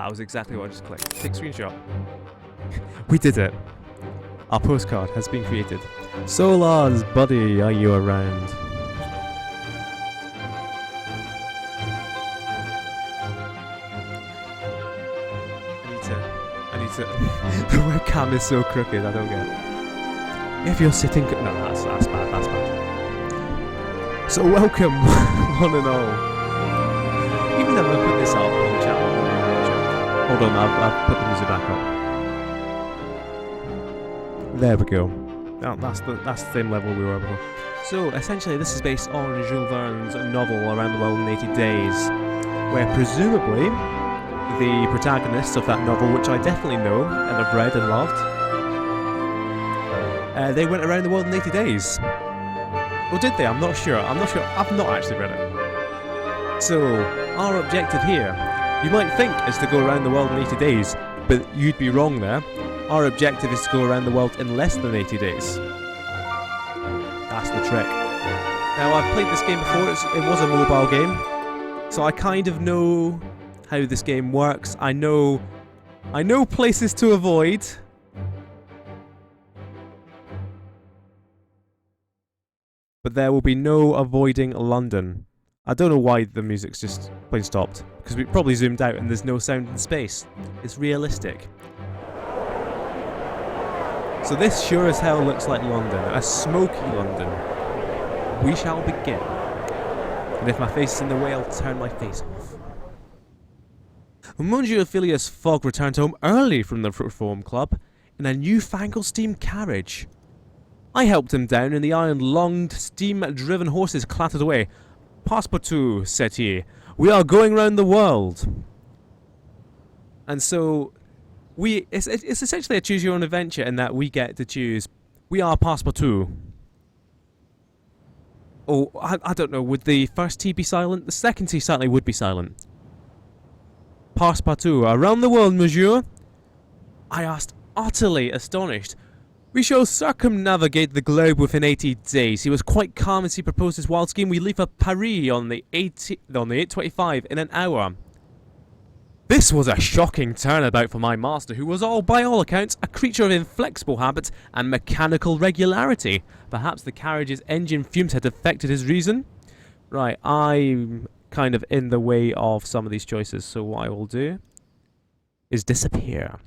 That was exactly what I just clicked. Take screenshot. We did it. Our postcard has been created. So Lars, buddy, are you around? I need to... The webcam is so crooked, I don't get it. If you're sitting... No, that's bad, that's bad. So welcome, one and all. Even though I put this up on the channel. Hold on, I've put the music back up. There we go. Oh, that's the same level we were before. So, essentially, this is based on Jules Verne's novel Around the World in 80 Days, where presumably the protagonists of that novel, which I definitely know and have read and loved, they went around the world in 80 days. Or did they? I'm not sure. I've not actually read it. So, our objective here, you might think, is to go around the world in 80 days, but you'd be wrong there. Our objective is to go around the world in less than 80 days. That's the trick. Now, I've played this game before. It was a mobile game, so I kind of know how this game works. I know places to avoid. But there will be no avoiding London. I don't know why the music's just plain stopped, because we probably zoomed out and there's no sound in space. It's realistic. So this sure as hell looks like London, a smoky London. We shall begin. And if my face is in the way, I'll turn my face off. Monsieur Phileas Fogg returned home early from the Reform Club in a newfangled steam carriage. I helped him down, and the iron-lunged, steam-driven horses clattered away. "Passepartout," said he, "we are going round the world." And so, it's essentially a choose-your-own-adventure in that we get to choose. We are Passepartout. Oh, I don't know, would the first T be silent? The second T certainly would be silent. "Passepartout, around the world, monsieur?" I asked, utterly astonished. "We shall circumnavigate the globe within 80 days. He was quite calm as he proposed his wild scheme. We leave for Paris on the 8:25 in an hour. This was a shocking turnabout for my master, who was by all accounts, a creature of inflexible habits and mechanical regularity. Perhaps the carriage's engine fumes had affected his reason? Right, I'm kind of in the way of some of these choices, so what I will do is disappear.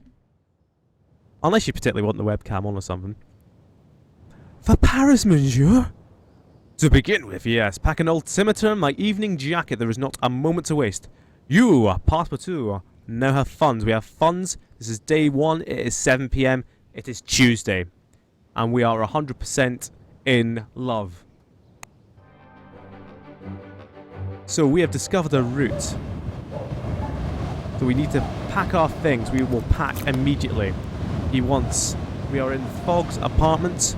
Unless you particularly want the webcam on or something. "For Paris, monsieur?" "To begin with, yes. Pack an altimeter, my evening jacket. There is not a moment to waste. You, Passepartout, now have funds. We have funds. This is day 1. It is 7 PM. It is Tuesday. And we are 100% in love. So we have discovered a route. So we need to pack our things. We will pack immediately. We are in Fogg's apartment.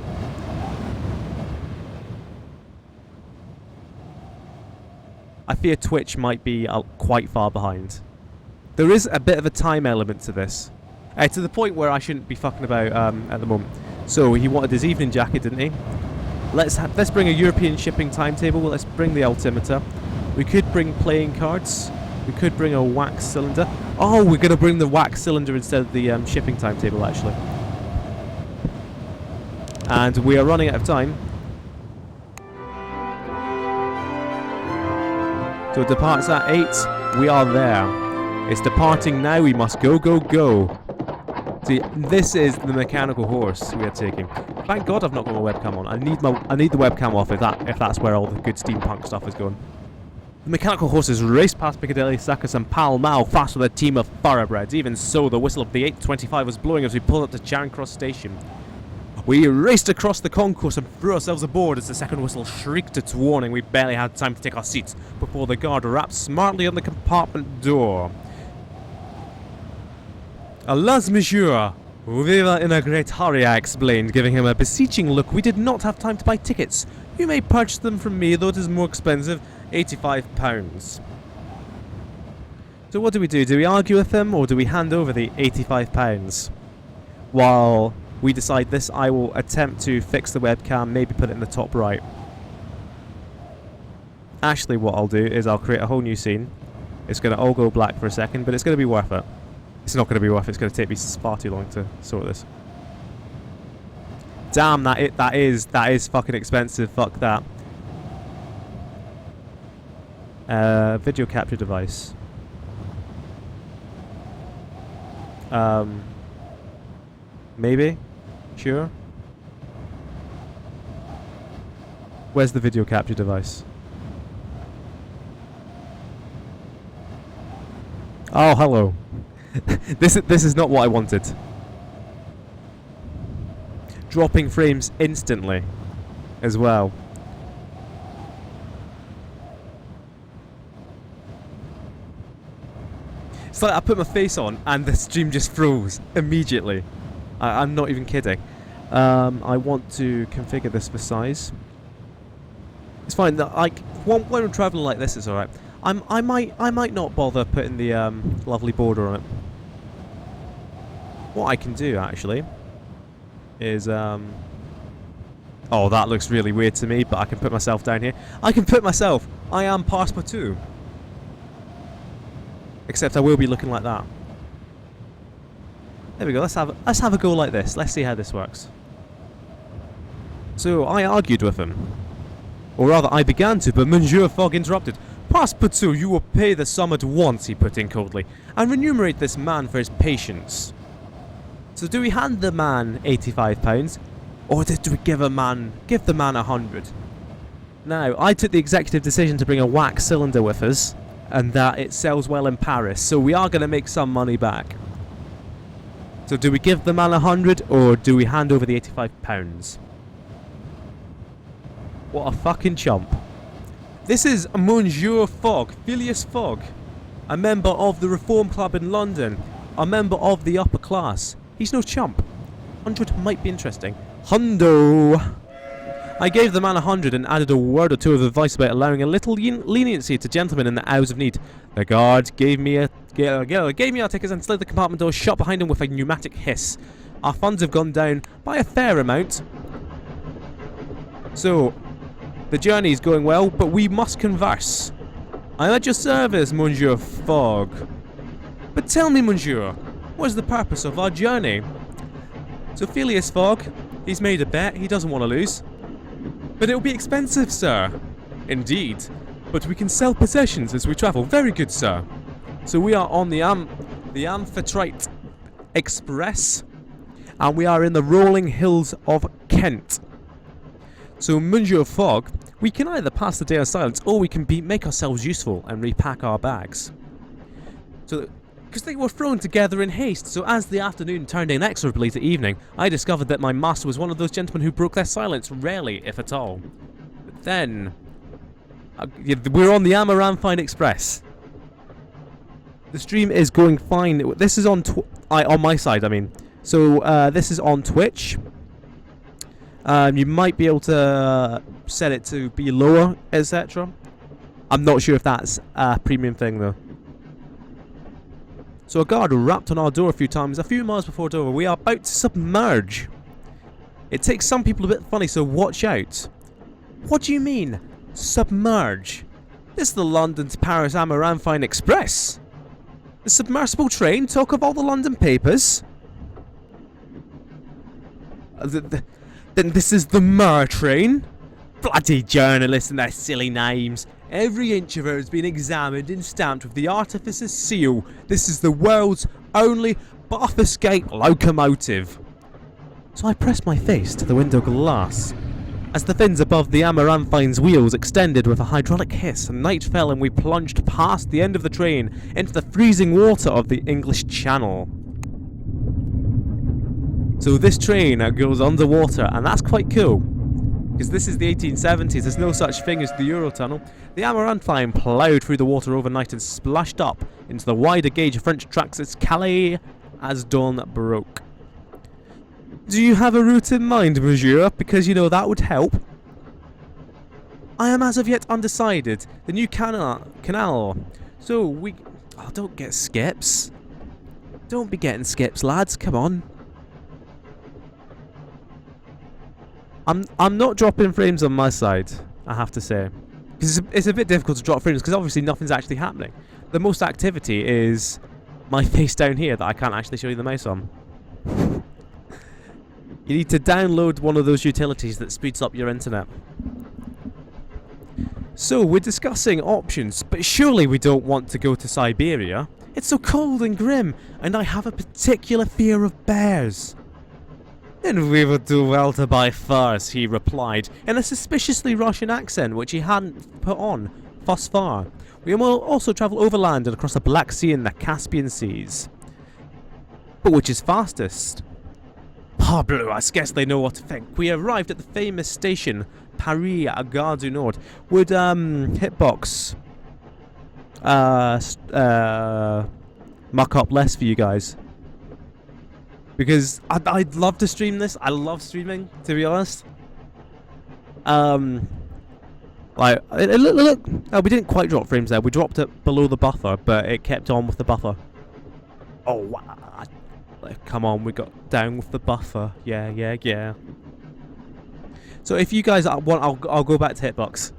I fear Twitch might be quite far behind. There is a bit of a time element to this. To the point where I shouldn't be fucking about at the moment. So he wanted his evening jacket, didn't he? Let's bring a European shipping timetable. Let's bring the altimeter. We could bring playing cards. We could bring a wax cylinder. Oh, we're going to bring the wax cylinder instead of the shipping timetable, actually. And we are running out of time. So it departs at 8. We are there. It's departing now. We must go, go, go. See, this is the mechanical horse we are taking. Thank God I've not got my webcam on. I need the webcam off if that's where all the good steampunk stuff is going. The mechanical horses raced past Piccadilly Circus and Pall Mall fast with a team of thoroughbreds. Even so, the whistle of the 8:25 was blowing as we pulled up to Charing Cross Station. We raced across the concourse and threw ourselves aboard as the second whistle shrieked its warning. We barely had time to take our seats before the guard rapped smartly on the compartment door. "Alas, monsieur, we were in a great hurry," I explained, giving him a beseeching look. "We did not have time to buy tickets. You may purchase them from me, though it is more expensive, £85. So what do we do? Do we argue with him, or do we hand over the £85? While we decide this, I will attempt to fix the webcam, maybe put it in the top right. Actually, what I'll do is I'll create a whole new scene. It's going to all go black for a second, but it's going to be worth it. It's not going to be worth it. It's going to take me far too long to sort this. Damn, that is fucking expensive. Fuck that. Video capture device. Maybe? Sure? Where's the video capture device? Oh, hello. This is not what I wanted. Dropping frames instantly as well. It's like I put my face on and the stream just froze immediately. I'm not even kidding. I want to configure this for size. It's fine. Like when I'm traveling like this, it's all right. I might not bother putting the lovely border on it. What I can do actually is oh, that looks really weird to me, but I can put myself down here. I can put myself. I am Passepartout. Except I will be looking like that. There we go. Let's have a go like this. Let's see how this works. So I argued with him, or rather, I began to, but Monsieur Fogg interrupted. Passepartout, you will pay the sum at once, he put in coldly, and remunerate this man for his patience. So do we hand the man £85, or do we give the man 100? Now, I took the executive decision to bring a wax cylinder with us, and that it sells well in Paris, so we are going to make some money back. So do we give the man 100, or do we hand over the £85? What a fucking chump. This is Monsieur Fogg, Phileas Fogg, a member of the Reform Club in London, a member of the upper class. He's no chump. 100 might be interesting. Hundo! I gave the man 100 and added a word or two of advice about allowing a little leniency to gentlemen in the hours of need. The guard gave me our tickets and slid the compartment door shut behind him with a pneumatic hiss. Our funds have gone down by a fair amount. So, the journey is going well, but we must converse. I'm at your service, Monsieur Fogg. But tell me, Monsieur, what is the purpose of our journey? So Phileas Fogg, he's made a bet, he doesn't want to lose. But it'll be expensive, sir. Indeed. But we can sell possessions as we travel. Very good, sir. So we are on the Amphitrite Express, and we are in the rolling hills of Kent. So, Monsieur Fogg, we can either pass the day in silence, or we can make ourselves useful and repack our bags. So, because they were thrown together in haste, so as the afternoon turned inexorably to evening, I discovered that my master was one of those gentlemen who broke their silence rarely, if at all. But then, we're on the Amaranthine Express. The stream is going fine. This is on my side, I mean. So, this is on Twitch. You might be able to set it to be lower, etc. I'm not sure if that's a premium thing, though. So a guard rapped on our door a few times. A few miles before Dover, we are about to submerge. It takes some people a bit funny, so watch out. What do you mean, submerge? This is the London to Paris Amaranthine Express. The submersible train, talk of all the London papers. Then this is the Mer train? Bloody journalists and their silly names. Every inch of her has been examined and stamped with the artificer's seal. This is the world's only Bath-escape locomotive. So I pressed my face to the window glass. As the fins above the Amaranthine's wheels extended with a hydraulic hiss, and night fell and we plunged past the end of the train into the freezing water of the English Channel. So this train goes underwater, and that's quite cool. Because this is the 1870s, there's no such thing as the Eurotunnel. The Amaranthine ploughed through the water overnight and splashed up into the wider gauge French tracks at Calais as dawn broke. Do you have a route in mind, monsieur? Because, you know, that would help. I am as of yet undecided. The new canal. So we... Oh, don't get skips. Don't be getting skips, lads. Come on. I'm not dropping frames on my side, I have to say. Because it's a bit difficult to drop frames, because obviously nothing's actually happening. The most activity is my face down here that I can't actually show you the mouse on. You need to download one of those utilities that speeds up your internet. So, we're discussing options, but surely we don't want to go to Siberia. It's so cold and grim, and I have a particular fear of bears. Then we would do well to buy furs, he replied, in a suspiciously Russian accent which he hadn't put on thus far. We will also travel overland and across the Black Sea and the Caspian Seas. But which is fastest? Parbleu, I scarcely know what to think. We arrived at the famous station, Paris at Gare du Nord. Would Hitbox muck up less for you guys? Because I'd love to stream this. I love streaming, to be honest. Look, oh, we didn't quite drop frames there. We dropped it below the buffer, but it kept on with the buffer. Oh, wow. Come on, we got down with the buffer. Yeah. So if you guys want, I'll go back to Hitbox.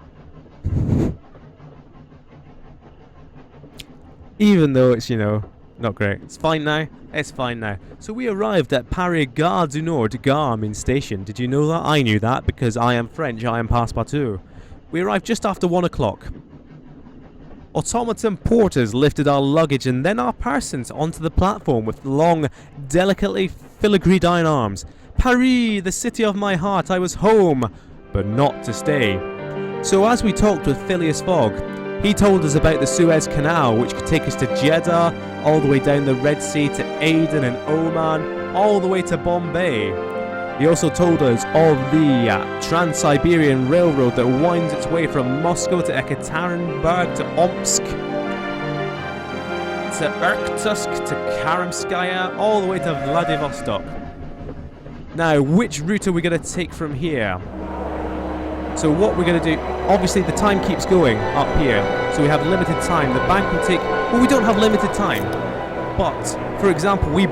Even though it's, you know, not great. It's fine now. It's fine now. So we arrived at Paris Gare du Nord. Gare means station. Did you know that? I knew that because I am French. I am Passepartout. We arrived just after 1 o'clock. Automaton porters lifted our luggage and then our persons onto the platform with long, delicately filigreed iron arms. Paris, the city of my heart, I was home, but not to stay. So as we talked with Phileas Fogg, he told us about the Suez Canal, which could take us to Jeddah, all the way down the Red Sea to Aden and Oman, all the way to Bombay. He also told us of the Trans-Siberian Railroad that winds its way from Moscow to Ekaterinburg to Omsk, to Irkutsk to Karamskaya, all the way to Vladivostok. Now, which route are we going to take from here? So what we're going to do, obviously the time keeps going up here, so we have limited time. The bank will take, well, we don't have limited time, but, for example, we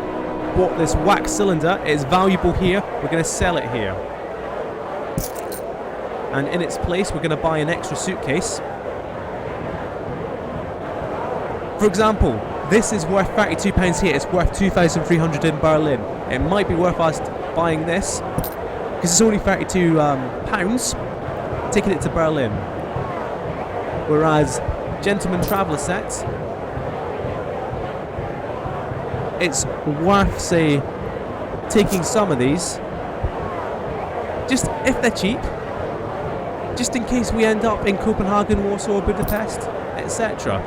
bought this wax cylinder. It's valuable here. We're going to sell it here. And in its place, we're going to buy an extra suitcase. For example, this is worth £32 here. It's worth 2,300 in Berlin. It might be worth us buying this because it's only £32, taking it to Berlin. Whereas Gentleman Traveller set, it's worth, say, taking some of these, just if they're cheap, just in case we end up in Copenhagen, Warsaw, Budapest, etc.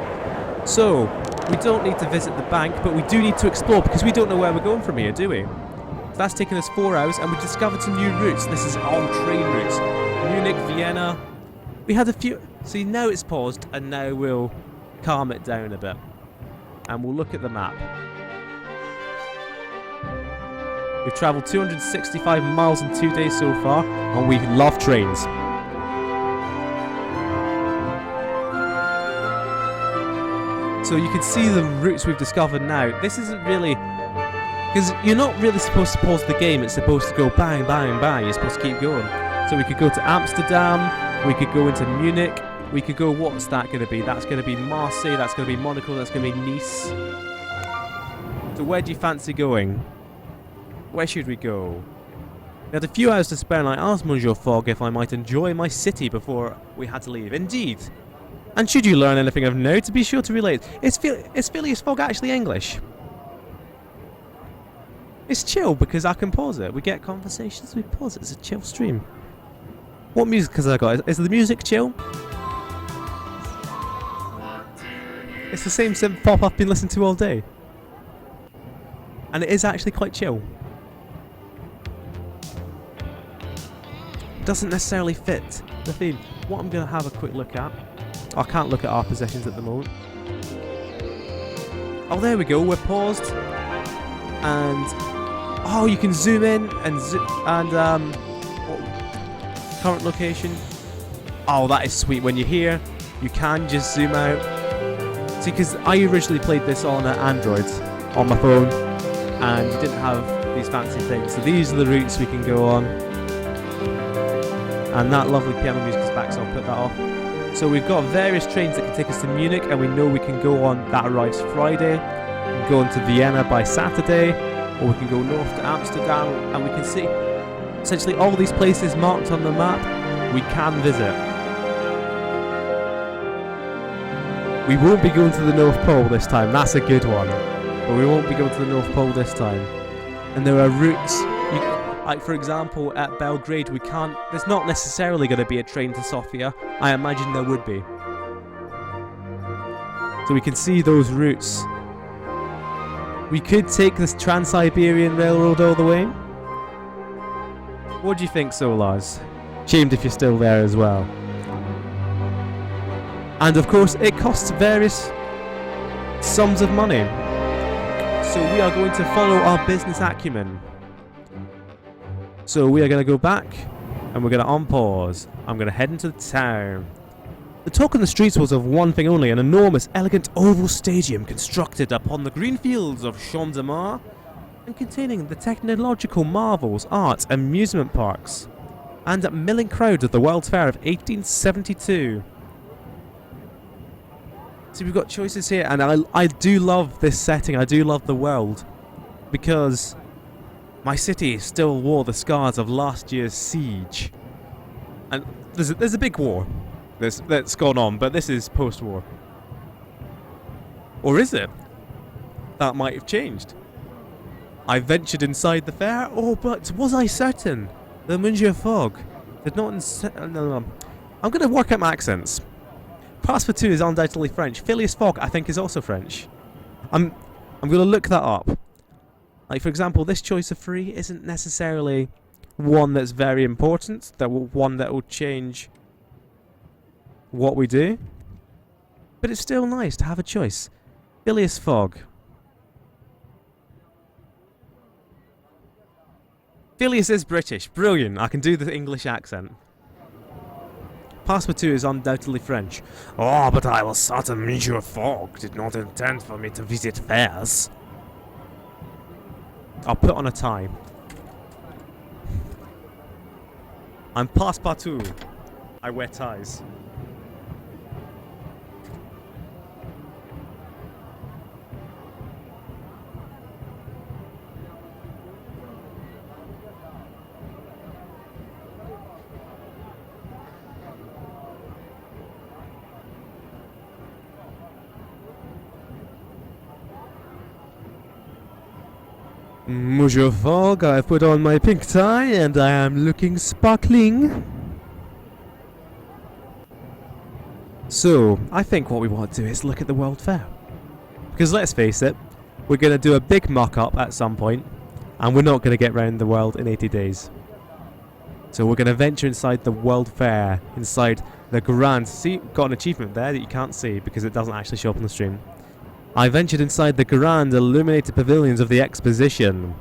So, we don't need to visit the bank, but we do need to explore because we don't know where we're going from here, do we? So that's taken us 4 hours, and we discovered some new routes. This is on train routes. Munich, Vienna. We had a few. See, now it's paused, and now we'll calm it down a bit. And we'll look at the map. We've travelled 265 miles in 2 days so far, and we love trains. So you can see the routes we've discovered now. This isn't really, because you're not really supposed to pause the game. It's supposed to go bang, bang, bang. You're supposed to keep going. So we could go to Amsterdam. We could go into Munich. We could go, what's that going to be? That's going to be Marseille. That's going to be Monaco. That's going to be Nice. So where do you fancy going? Where should we go? We had a few hours to spare, and I asked Monsieur Fogg if I might enjoy my city before we had to leave. Indeed. And should you learn anything of note, be sure to relate. Is Phileas Fogg actually English? It's chill because I can pause it. We get conversations, we pause it. It's a chill stream. What music has I got? Is the music chill? It's the same synth pop I've been listening to all day. And it is actually quite chill. Doesn't necessarily fit the theme. What I'm going to have a quick look at. I can't look at our possessions at the moment. Oh, there we go. We're paused. And oh, you can zoom in and current location. Oh, that is sweet. When you're here, you can just zoom out. See, because I originally played this on Android on my phone, and you didn't have these fancy things. So these are the routes we can go on. And that lovely piano music is back, so I'll put that off. So we've got various trains that can take us to Munich, and we know we can go on, that arrives Friday. can go into Vienna by Saturday, or we can go north to Amsterdam, and we can see essentially all these places marked on the map we can visit. We won't be going to the North Pole this time, that's a good one. But we won't be going to the North Pole this time. And there are routes, like for example at Belgrade there's not necessarily going to be a train to Sofia. I imagine there would be. So we can see those routes. We could take this Trans-Siberian Railroad all the way. What do you think, Solars? Shamed if you're still there as well. And of course, it costs various sums of money. So we are going to follow our business acumen. So we are going to go back, and we're going to unpause. I'm going to head into the town. The talk on the streets was of one thing only, an enormous, elegant oval stadium constructed upon the green fields of Champs-de-Mars and containing the technological marvels, arts, amusement parks, and milling crowds of the World's Fair of 1872. So we've got choices here, and I do love this setting, I do love the world, because my city still wore the scars of last year's siege. And there's a big war that's gone on, but this is post-war. Or is it? That might have changed. I ventured inside the fair, but was I certain? The Monsieur Fogg did not no. I'm going to work out my accents. Passepartout is undoubtedly French. Phileas Fogg, I think, is also French. I'm going to look that up. Like, for example, this choice of three isn't necessarily one that's very important. One that will change what we do. But it's still nice to have a choice. Phileas Fogg. Phileas is British. Brilliant. I can do the English accent. Passepartout is undoubtedly French. Oh, but I was certain Monsieur Fogg did not intend for me to visit fairs. I'll put on a tie. I'm Passepartout. I wear ties. Monsieur Fogg, I've put on my pink tie and I am looking sparkling. So, I think what we want to do is look at the World Fair. Because let's face it, we're going to do a big mock-up at some point, and we're not going to get round the world in 80 days. So we're going to venture inside the World Fair, inside the grand... See, got an achievement there that you can't see because it doesn't actually show up on the stream. I ventured inside the grand illuminated pavilions of the exposition.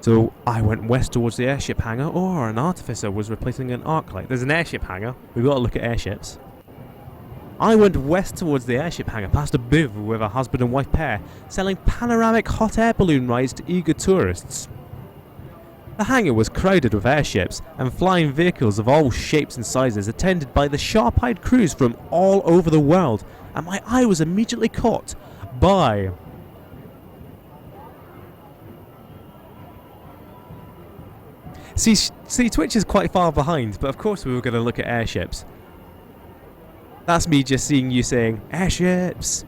So I went west towards the airship hangar, or an artificer was replacing an arc light. There's an airship hangar. We've got to look at airships. I went west towards the airship hangar, past a booth with a husband and wife pair, selling panoramic hot air balloon rides to eager tourists. The hangar was crowded with airships and flying vehicles of all shapes and sizes, attended by the sharp-eyed crews from all over the world, and my eye was immediately caught by... See, Twitch is quite far behind, but of course we were going to look at airships. That's me just seeing you saying, airships!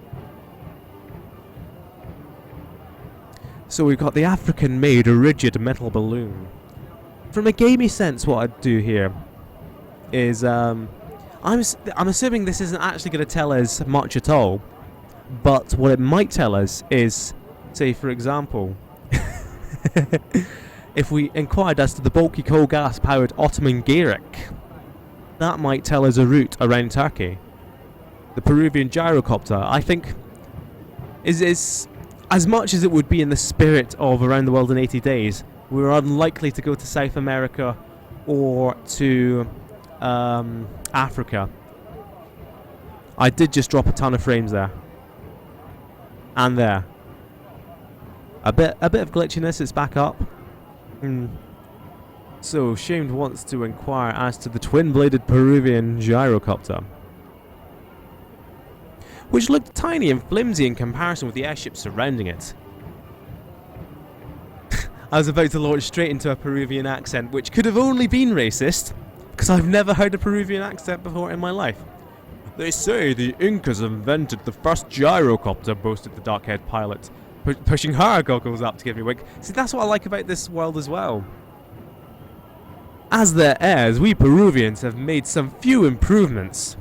So we've got the African-made rigid metal balloon. From a gamey sense, what I'd do here is, I'm assuming this isn't actually going to tell us much at all, but what it might tell us is, say for example, if we inquired as to the bulky coal gas powered Ottoman Gayrik, that might tell us a route around Turkey. The Peruvian gyrocopter, I think, is as much as it would be in the spirit of Around the World in 80 Days, we're unlikely to go to South America or to Africa. I did just drop a ton of frames there. And there. A bit of glitchiness, it's back up. So, Shamed wants to inquire as to the twin-bladed Peruvian gyrocopter. which looked tiny and flimsy in comparison with the airships surrounding it. I was about to launch straight into a Peruvian accent, which could have only been racist, because I've never heard a Peruvian accent before in my life. They say the Incas invented the first gyrocopter, boasted the dark-haired pilot, pushing her goggles up to give me a wink. See, that's what I like about this world as well. As their heirs, we Peruvians have made some few improvements.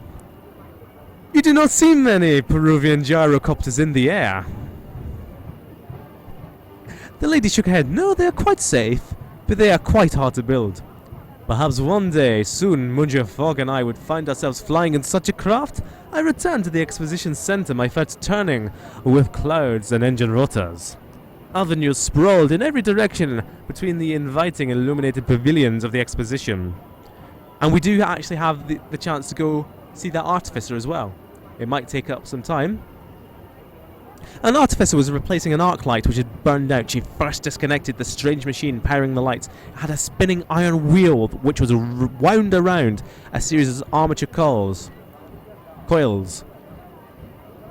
You do not see many Peruvian gyrocopters in the air. The lady shook her head. No, they are quite safe, but they are quite hard to build. Perhaps one day, soon, Monsieur Fogg and I would find ourselves flying in such a craft. I returned to the exposition center, my thoughts turning with clouds and engine rotors. Avenues sprawled in every direction between the inviting illuminated pavilions of the exposition. And we do actually have the chance to go see that artificer as well. It might take up some time. An artificer was replacing an arc light which had burned out. She first disconnected the strange machine powering the lights. It had a spinning iron wheel which was wound around a series of armature coils.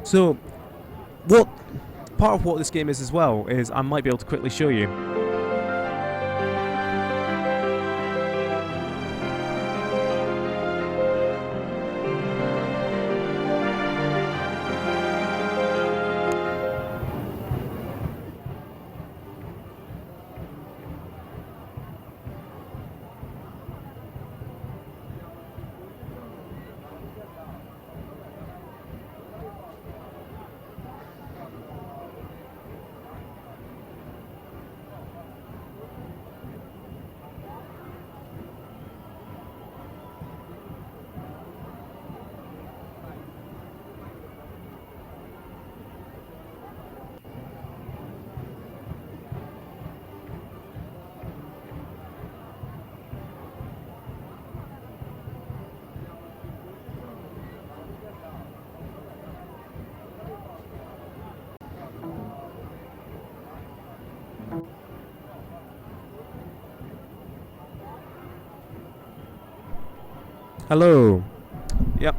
So, part of what this game is as well is I might be able to quickly show you. Hello. Yep.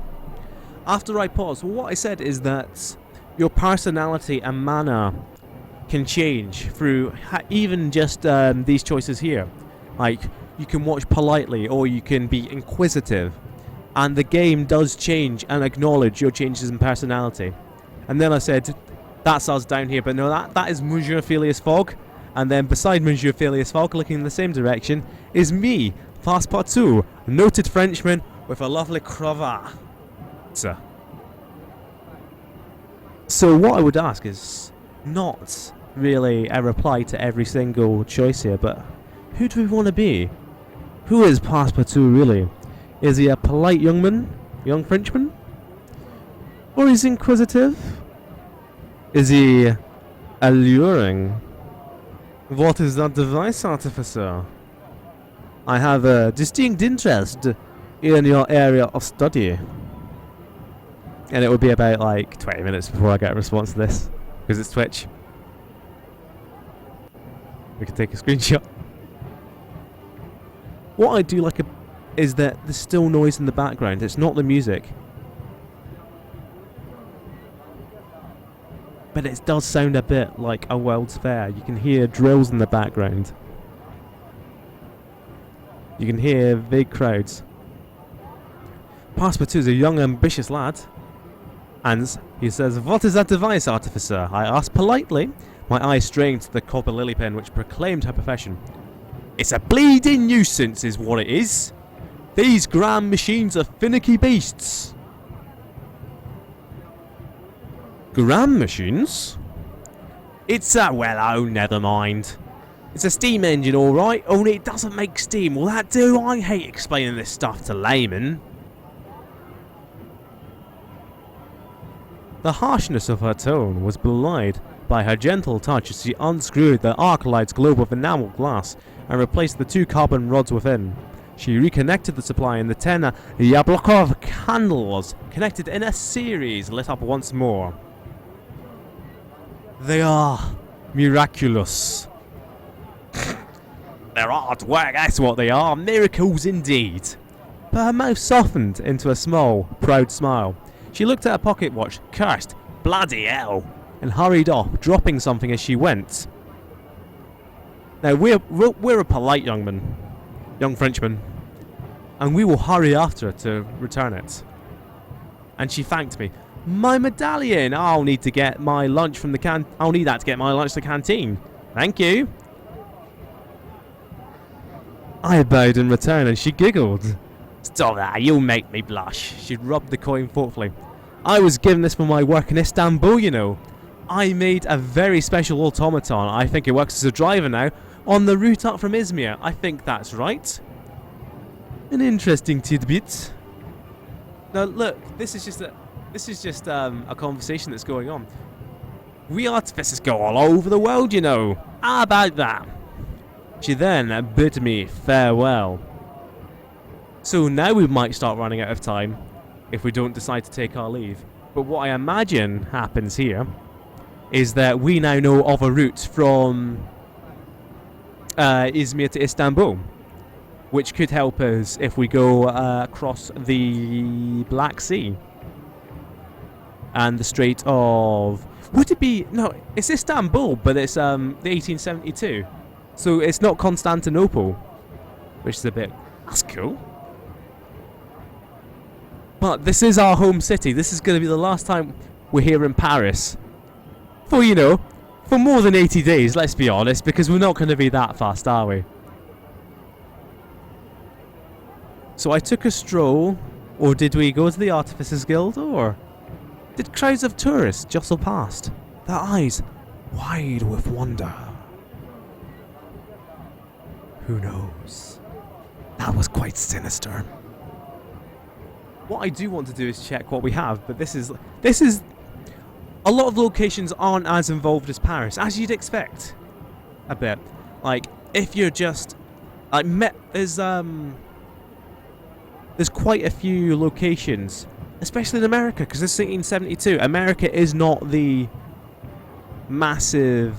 After I paused, what I said is that your personality and manner can change through even just these choices here. Like, you can watch politely or you can be inquisitive. And the game does change and acknowledge your changes in personality. And then I said, that's us down here, but no, that is Monsieur Phileas Fogg. And then beside Monsieur Phileas Fogg, looking in the same direction, is me, Passepartout, noted Frenchman with a lovely cravat. So what I would ask is not really a reply to every single choice here, but who do we want to be? Who is Passepartout really? Is he a polite young Frenchman? Or is he inquisitive? Is he alluring? What is that device, artificer? I have a distinct interest in your area of study. And it would be about like 20 minutes before I get a response to this, because it's Twitch. We can take a screenshot. What I do like is that there's still noise in the background. It's not the music. But it does sound a bit like a World's Fair. You can hear drills in the background. You can hear big crowds. Passepartout is a young, ambitious lad. And he says, "What is that device, artificer?" I asked politely, my eyes straying to the copper lily pen which proclaimed her profession. "It's a bleeding nuisance is what it is. These grand machines are finicky beasts." Gram machines? It's a, well, oh, never mind. It's a steam engine, alright, only it doesn't make steam. Will that do? I hate explaining this stuff to laymen. The harshness of her tone was belied by her gentle touch as she unscrewed the Arclight's globe of enamel glass and replaced the 2 carbon rods within. She reconnected the supply and the 10 Yablokov candles connected in a series lit up once more. They are miraculous. They're hard work, that's what they are. Miracles indeed. But her mouth softened into a small, proud smile. She looked at her pocket watch, cursed, bloody hell, and hurried off, dropping something as she went. Now, we're a polite young Frenchman, and we will hurry after her to return it. And she thanked me. My medallion! I'll need to get my lunch from the I'll need that to get my lunch to the canteen. Thank you. I bowed in return, and she giggled. Stop that, you'll make me blush. She rubbed the coin thoughtfully. I was given this for my work in Istanbul, you know. I made a very special automaton. I think it works as a driver now. On the route up from Izmir. I think that's right. An interesting tidbit. Now look, this is just a conversation that's going on. We artificers go all over the world, you know. How about that? She then bid me farewell. So now we might start running out of time if we don't decide to take our leave. But what I imagine happens here is that we now know of a route from Izmir to Istanbul, which could help us if we go across the Black Sea and the Strait of... Would it be... No, it's Istanbul, but it's the 1872. So it's not Constantinople, which is a bit... That's cool. But this is our home city. This is going to be the last time we're here in Paris. For, you know, for more than 80 days, let's be honest, because we're not going to be that fast, are we? So I took a stroll, or did we go to the Artificers Guild, or did crowds of tourists jostle past, their eyes wide with wonder? Who knows? That was quite sinister. What I do want to do is check what we have, but this is a lot of locations aren't as involved as Paris, as you'd expect. A bit. Like, if you're just like there's quite a few locations, especially in America, because this is 1872. America is not the massive,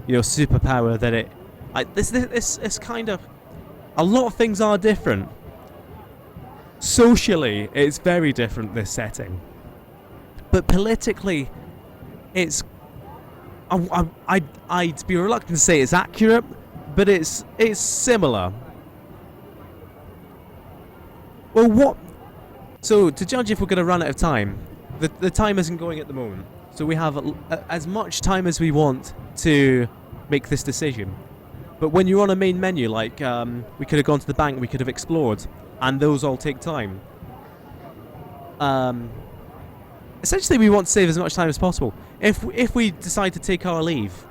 you know, superpower that it. Like this kind of, a lot of things are different. Socially, it's very different, this setting. But politically, it's... I'd be reluctant to say it's accurate, but it's similar. Well, what... So, to judge if we're going to run out of time, the time isn't going at the moment. So we have as much time as we want to make this decision. But when you're on a main menu, like, we could have gone to the bank, we could have explored, and those all take time. Essentially, we want to save as much time as possible. If we decide to take our leave,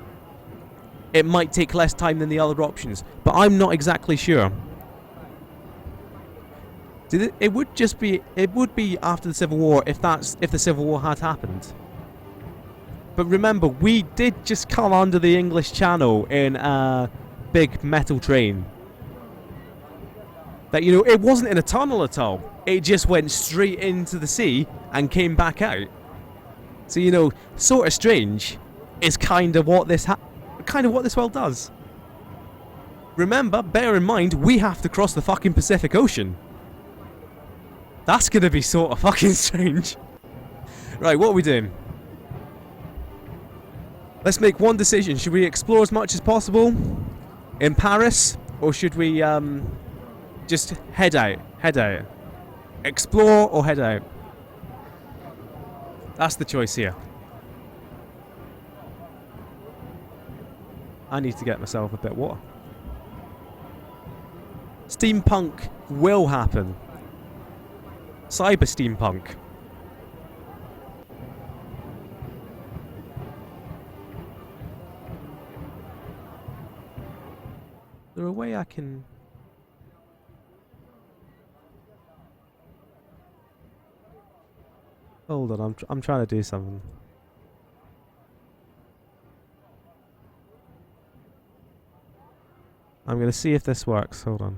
it might take less time than the other options, but I'm not exactly sure. It would be after the Civil War if the Civil War had happened. But remember, we did just come under the English Channel in a big metal train. That, you know, it wasn't in a tunnel at all. It just went straight into the sea and came back out. So, you know, sort of strange is kind of what this world does. Remember, bear in mind, we have to cross the fucking Pacific Ocean. That's gonna be sort of fucking strange. Right, what are we doing? Let's make one decision. Should we explore as much as possible in Paris, or should we just head out? Head out. Explore or head out? That's the choice here. I need to get myself a bit of water. Steampunk will happen. Cyber steampunk. Is there a way I can... Hold on, I'm trying to do something. I'm gonna see if this works. Hold on.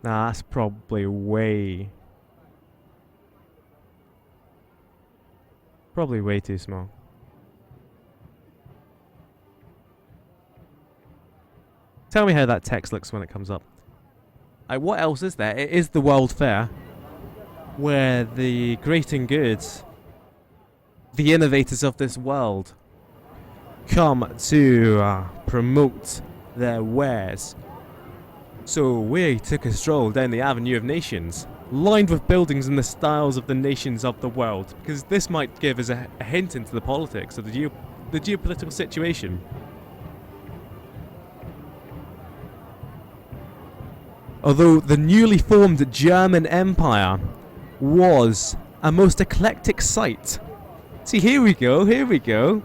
Nah, that's probably way too small. Tell me how that text looks when it comes up. What else is there? It is the World Fair, where the great and good, the innovators of this world, come to promote their wares. So we took a stroll down the Avenue of Nations, lined with buildings in the styles of the nations of the world, because this might give us a hint into the politics of the geopolitical situation. Although the newly formed German Empire was a most eclectic sight. See, here we go, here we go.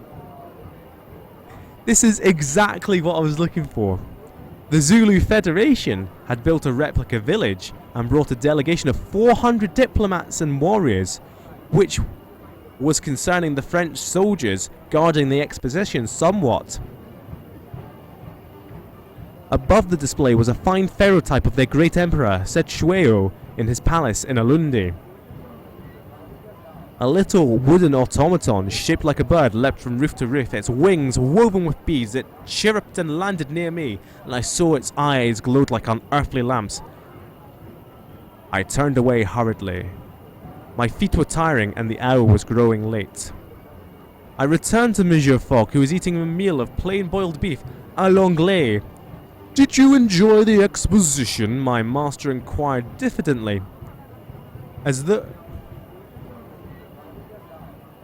This is exactly what I was looking for. The Zulu Federation had built a replica village and brought a delegation of 400 diplomats and warriors, which was concerning the French soldiers guarding the exposition somewhat. Above the display was a fine ferrotype of their great emperor, Setsueo, in his palace in Alundi. A little wooden automaton shaped like a bird leapt from roof to roof, its wings woven with beads. It chirruped and landed near me, and I saw its eyes glowed like unearthly lamps. I turned away hurriedly. My feet were tiring and the hour was growing late. I returned to Monsieur Fogg, who was eating a meal of plain boiled beef à l'anglais. "Did you enjoy the exposition?" my master inquired diffidently.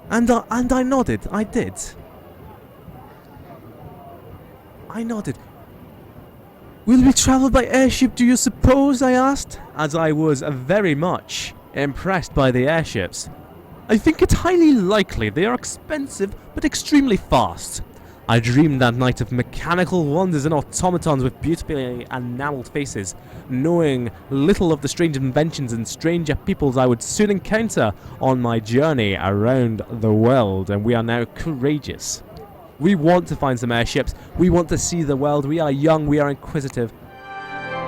And I nodded. I did. I nodded. "Will we travel by airship, do you suppose?" I asked, as I was very much impressed by the airships. "I think it highly likely. They are expensive, but extremely fast." I dreamed that night of mechanical wonders and automatons with beautifully enamelled faces, knowing little of the strange inventions and stranger peoples I would soon encounter on my journey around the world, and we are now courageous. We want to find some airships, we want to see the world, we are young, we are inquisitive,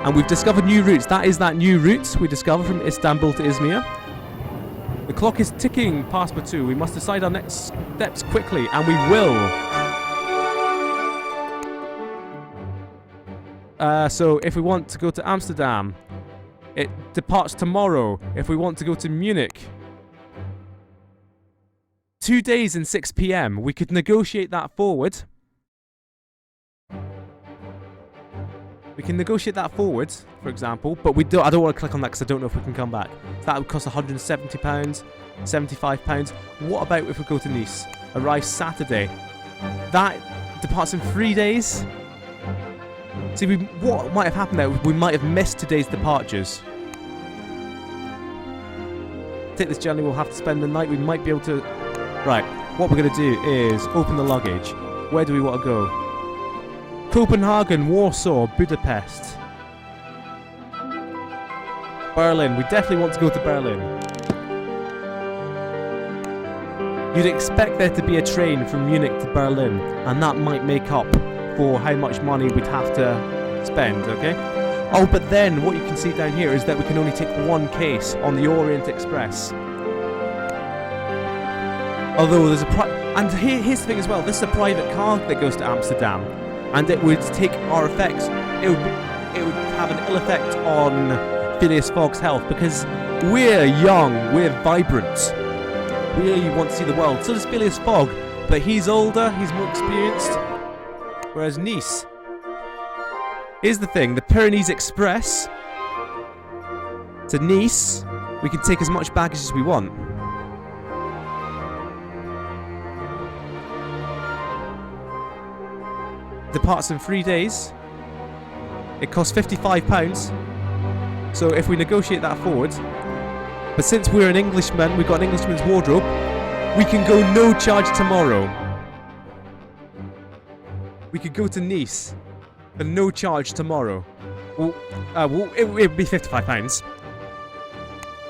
and we've discovered new routes. That is that new route we discovered from Istanbul to Izmir. The clock is ticking past Batu. We must decide our next steps quickly, and we will. So if we want to go to Amsterdam, it departs tomorrow. If we want to go to Munich, 2 days and 6 p.m. We could negotiate that forward. We can negotiate that forward, for example, but I don't want to click on that because I don't know if we can come back. So that would cost £170, £75. What about if we go to Nice? Arrive Saturday. That departs in 3 days. See, what might have happened there, we might have missed today's departures. Take this journey, we'll have to spend the night, we might be able to... Right, what we're going to do is open the luggage. Where do we want to go? Copenhagen, Warsaw, Budapest. Berlin, we definitely want to go to Berlin. You'd expect there to be a train from Munich to Berlin, and that might make up for how much money we'd have to spend, okay? Oh, but then what you can see down here is that we can only take one case on the Orient Express. Although there's and here's the thing as well, this is a private car that goes to Amsterdam, and it would take our effects, it would have an ill effect on Phileas Fogg's health, because we're young, we're vibrant, we want to see the world. So does Phileas Fogg, but he's older, he's more experienced. Whereas Nice, here's the thing, the Pyrenees Express to Nice, we can take as much baggage as we want. Departs in 3 days. It costs £55. So if we negotiate that forward, but since we're an Englishman, we've got an Englishman's wardrobe, we can go no charge tomorrow. We could go to Nice for no charge tomorrow. Well, it would be £55.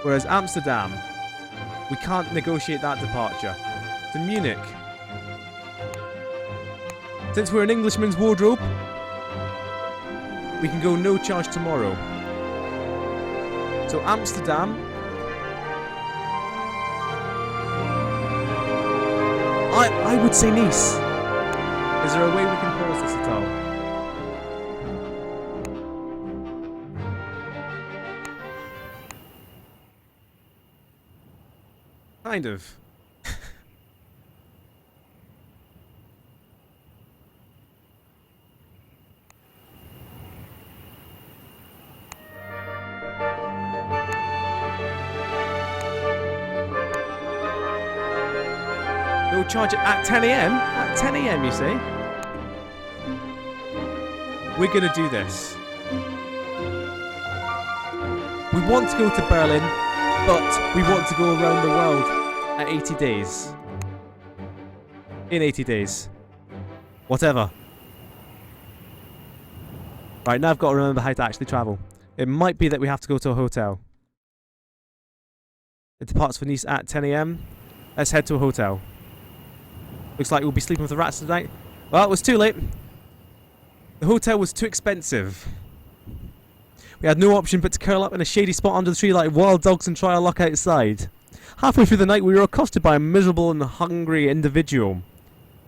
Whereas Amsterdam, we can't negotiate that departure. To Munich, since we're an Englishman's wardrobe, we can go no charge tomorrow. So Amsterdam. I would say Nice. Is there a way we can pause this at all? Kind of. No charge at 10 a.m? At 10 a.m, you say? We're gonna do this. We want to go to Berlin, but we want to go around the world at 80 days. In 80 days. Whatever. Right, now I've got to remember how to actually travel. It might be that we have to go to a hotel. It departs for Nice at 10 a.m. Let's head to a hotel. Looks like we'll be sleeping with the rats tonight. Well, it was too late. The hotel was too expensive. We had no option but to curl up in a shady spot under the tree like wild dogs and try our luck outside. Halfway through the night we were accosted by a miserable and hungry individual.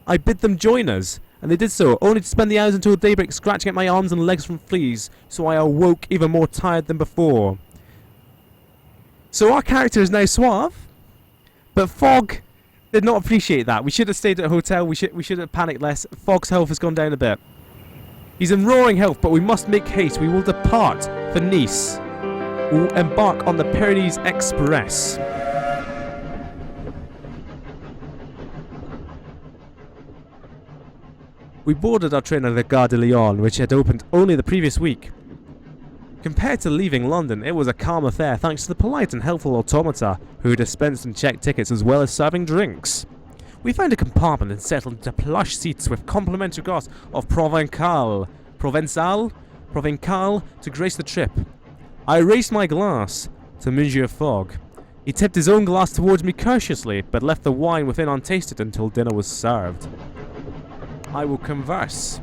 I bid them join us, and they did so, only to spend the hours until daybreak scratching at my arms and legs from fleas, so I awoke even more tired than before. So our character is now suave, but Fogg did not appreciate that. We should have stayed at a hotel, we should have panicked less. Fogg's health has gone down a bit. He's in roaring health, but we must make haste. We will depart for Nice. We will embark on the Pyrenees Express. We boarded our train at the Gare de Lyon, which had opened only the previous week. Compared to leaving London, it was a calm affair thanks to the polite and helpful automata who dispensed and checked tickets as well as serving drinks. We found a compartment and settled into plush seats with complimentary glass of Provençal to grace the trip. I raised my glass to Monsieur Fogg. He tipped his own glass towards me courteously, but left the wine within untasted until dinner was served. I will converse.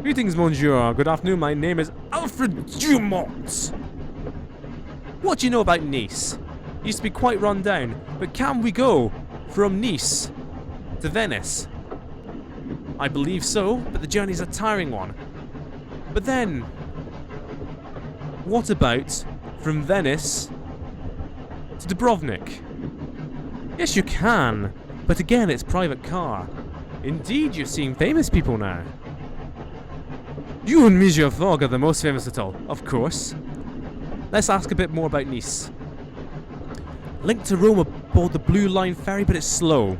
Greetings, Monsieur. Good afternoon. My name is Alfred Dumont. What do you know about Nice? It used to be quite run down, but can we go from Nice to Venice? I believe so, but the journey's a tiring one. But then, what about from Venice to Dubrovnik? Yes, you can, but again, it's private car. Indeed, you're seeing famous people now. You and Monsieur Fogg are the most famous at all, of course. Let's ask a bit more about Nice. Linked to Rome aboard the Blue Line ferry, but it's slow.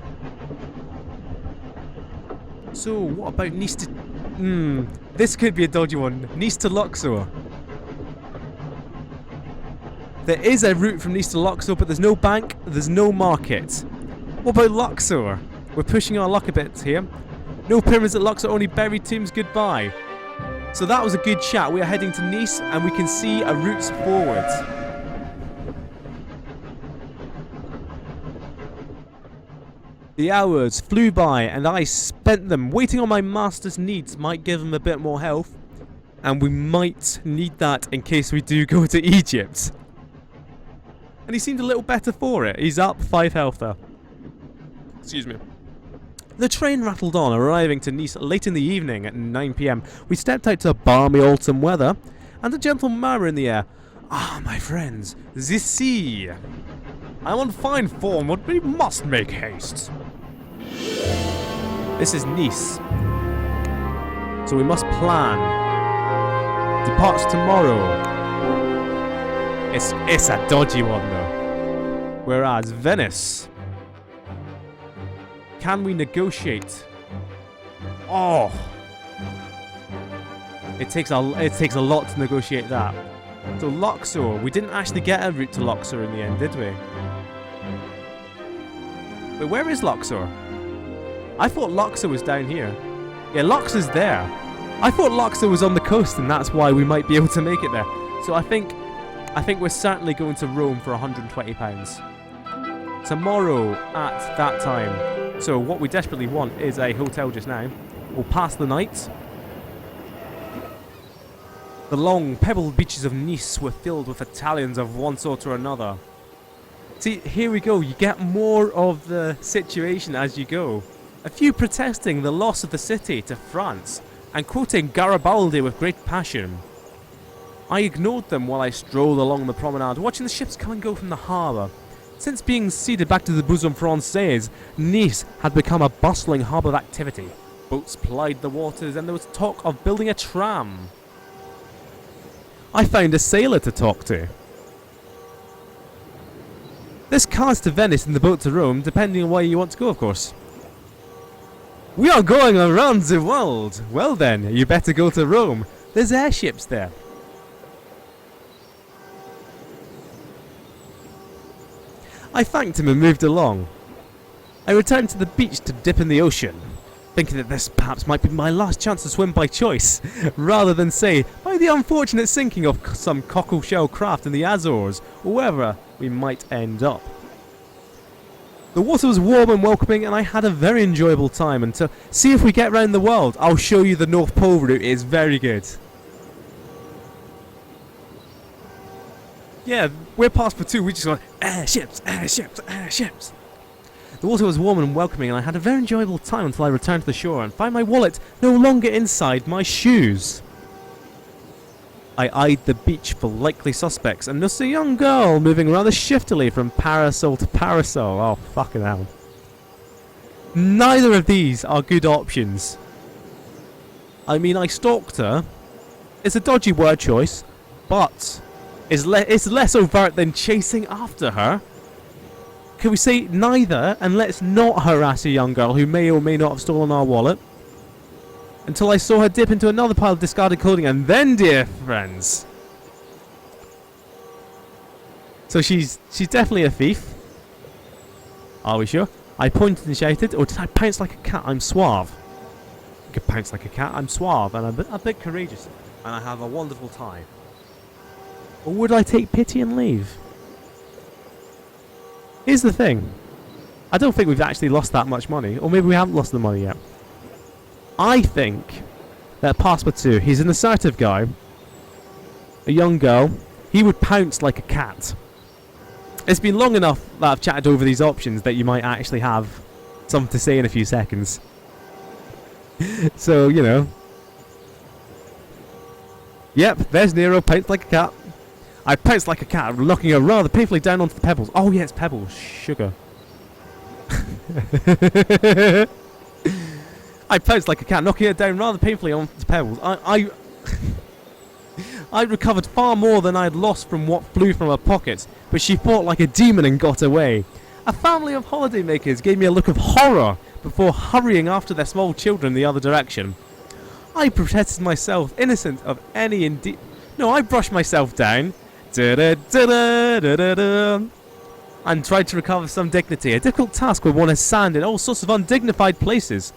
So, what about Nice to... this could be a dodgy one. Nice to Luxor. There is a route from Nice to Luxor, but there's no bank, there's no market. What about Luxor? We're pushing our luck a bit here. No pyramids at Luxor, only buried tombs, goodbye. So that was a good chat. We are heading to Nice and we can see a route forward. The hours flew by and I spent them waiting on my master's needs. Might give him a bit more health. And we might need that in case we do go to Egypt. And he seemed a little better for it. He's up 5 health there. Excuse me. The train rattled on, arriving to Nice late in the evening at 9 p.m. We stepped out to balmy autumn weather and a gentle murmur in the air. Ah, my friends, the sea. I'm on fine form, but we must make haste. This is Nice. So we must plan. Departs tomorrow. It's a dodgy one though. Whereas Venice... Can we negotiate? Oh, it takes a lot to negotiate that. So Luxor, we didn't actually get a route to Luxor in the end, did we? But where is Luxor? I thought Luxor was down here. Yeah, Luxor's there. I thought Luxor was on the coast, and that's why we might be able to make it there. So I think we're certainly going to Rome for £120 tomorrow at that time. So what we desperately want is a hotel just now. We'll pass the night. The long, pebbled beaches of Nice were filled with Italians of one sort or another. See, here we go, you get more of the situation as you go. A few protesting the loss of the city to France, and quoting Garibaldi with great passion. I ignored them while I strolled along the promenade, watching the ships come and go from the harbour. Since being ceded back to the Bosom Française, Nice had become a bustling hub of activity. Boats plied the waters, and there was talk of building a tram. I found a sailor to talk to. There's cars to Venice and the boat to Rome, depending on where you want to go, of course. We are going around the world! Well then, you better go to Rome. There's airships there. I thanked him and moved along. I returned to the beach to dip in the ocean, thinking that this perhaps might be my last chance to swim by choice, rather than say, by the unfortunate sinking of some cockle-shell craft in the Azores, or wherever we might end up. The water was warm and welcoming, and I had a very enjoyable time, and to see if we get round the world, I'll show you the North Pole route. It's very good. Yeah, we're past for 2, we just got airships, airships, airships. The water was warm and welcoming, and I had a very enjoyable time until I returned to the shore and found my wallet no longer inside my shoes. I eyed the beach for likely suspects and noticed a young girl moving rather shiftily from parasol to parasol. Oh, fucking hell. Neither of these are good options. I mean, I stalked her. It's a dodgy word choice, but it's less overt than chasing after her. Can we say neither, and let's not harass a young girl who may or may not have stolen our wallet? Until I saw her dip into another pile of discarded clothing, and then, dear friends... So she's definitely a thief. Are we sure? I pointed and shouted, or did I pounce like a cat? I'm suave. I could pounce like a cat, I'm suave, and I'm a bit courageous, and I have a wonderful time. Or would I take pity and leave? Here's the thing. I don't think we've actually lost that much money. Or maybe we haven't lost the money yet. I think that Passepartout, he's an assertive guy. A young girl. He would pounce like a cat. It's been long enough that I've chatted over these options that you might actually have something to say in a few seconds. So, you know. Yep, there's Nero, pounced like a cat. I pounced like a cat, knocking her rather painfully down onto the pebbles. Oh yeah, it's pebbles. Sugar. I pounced like a cat, knocking her down rather painfully onto the pebbles. I recovered far more than I had lost from what flew from her pockets, but she fought like a demon and got away. A family of holidaymakers gave me a look of horror before hurrying after their small children the other direction. I protested myself innocent of any No, I brushed myself down. And tried to recover some dignity. A difficult task when one has sand in all sorts of undignified places.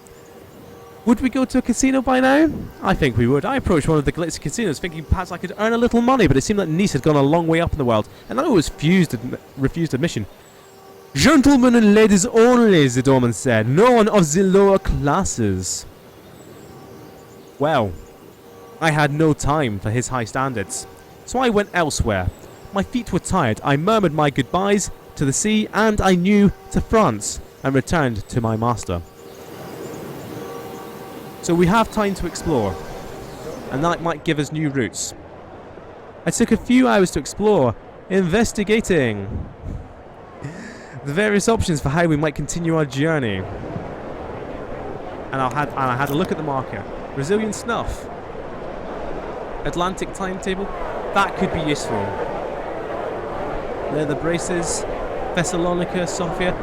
Would we go to a casino by now? I think we would. I approached one of the glitzy casinos thinking perhaps I could earn a little money, but it seemed that Nice had gone a long way up in the world, and I always refused admission. Gentlemen and ladies only, the doorman said. No one of the lower classes. Well, I had no time for his high standards. So I went elsewhere. My feet were tired. I murmured my goodbyes to the sea and I knew to France and returned to my master. So we have time to explore, and that might give us new routes. I took a few hours to explore, investigating the various options for how we might continue our journey. And I had a look at the market. Brazilian snuff. Atlantic timetable. That could be useful. Leather braces. Thessalonica, Sofia.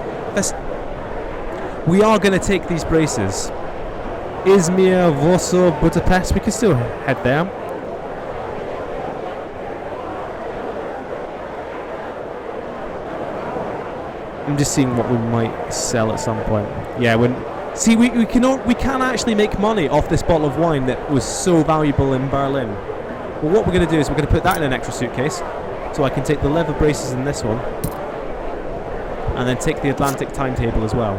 We are going to take these braces. Izmir, Warsaw, Budapest. We can still head there. I'm just seeing what we might sell at some point. Yeah, see, we can actually make money off this bottle of wine that was so valuable in Berlin. Well, what we're going to do is we're going to put that in an extra suitcase, so I can take the leather braces in this one, and then take the Atlantic timetable as well.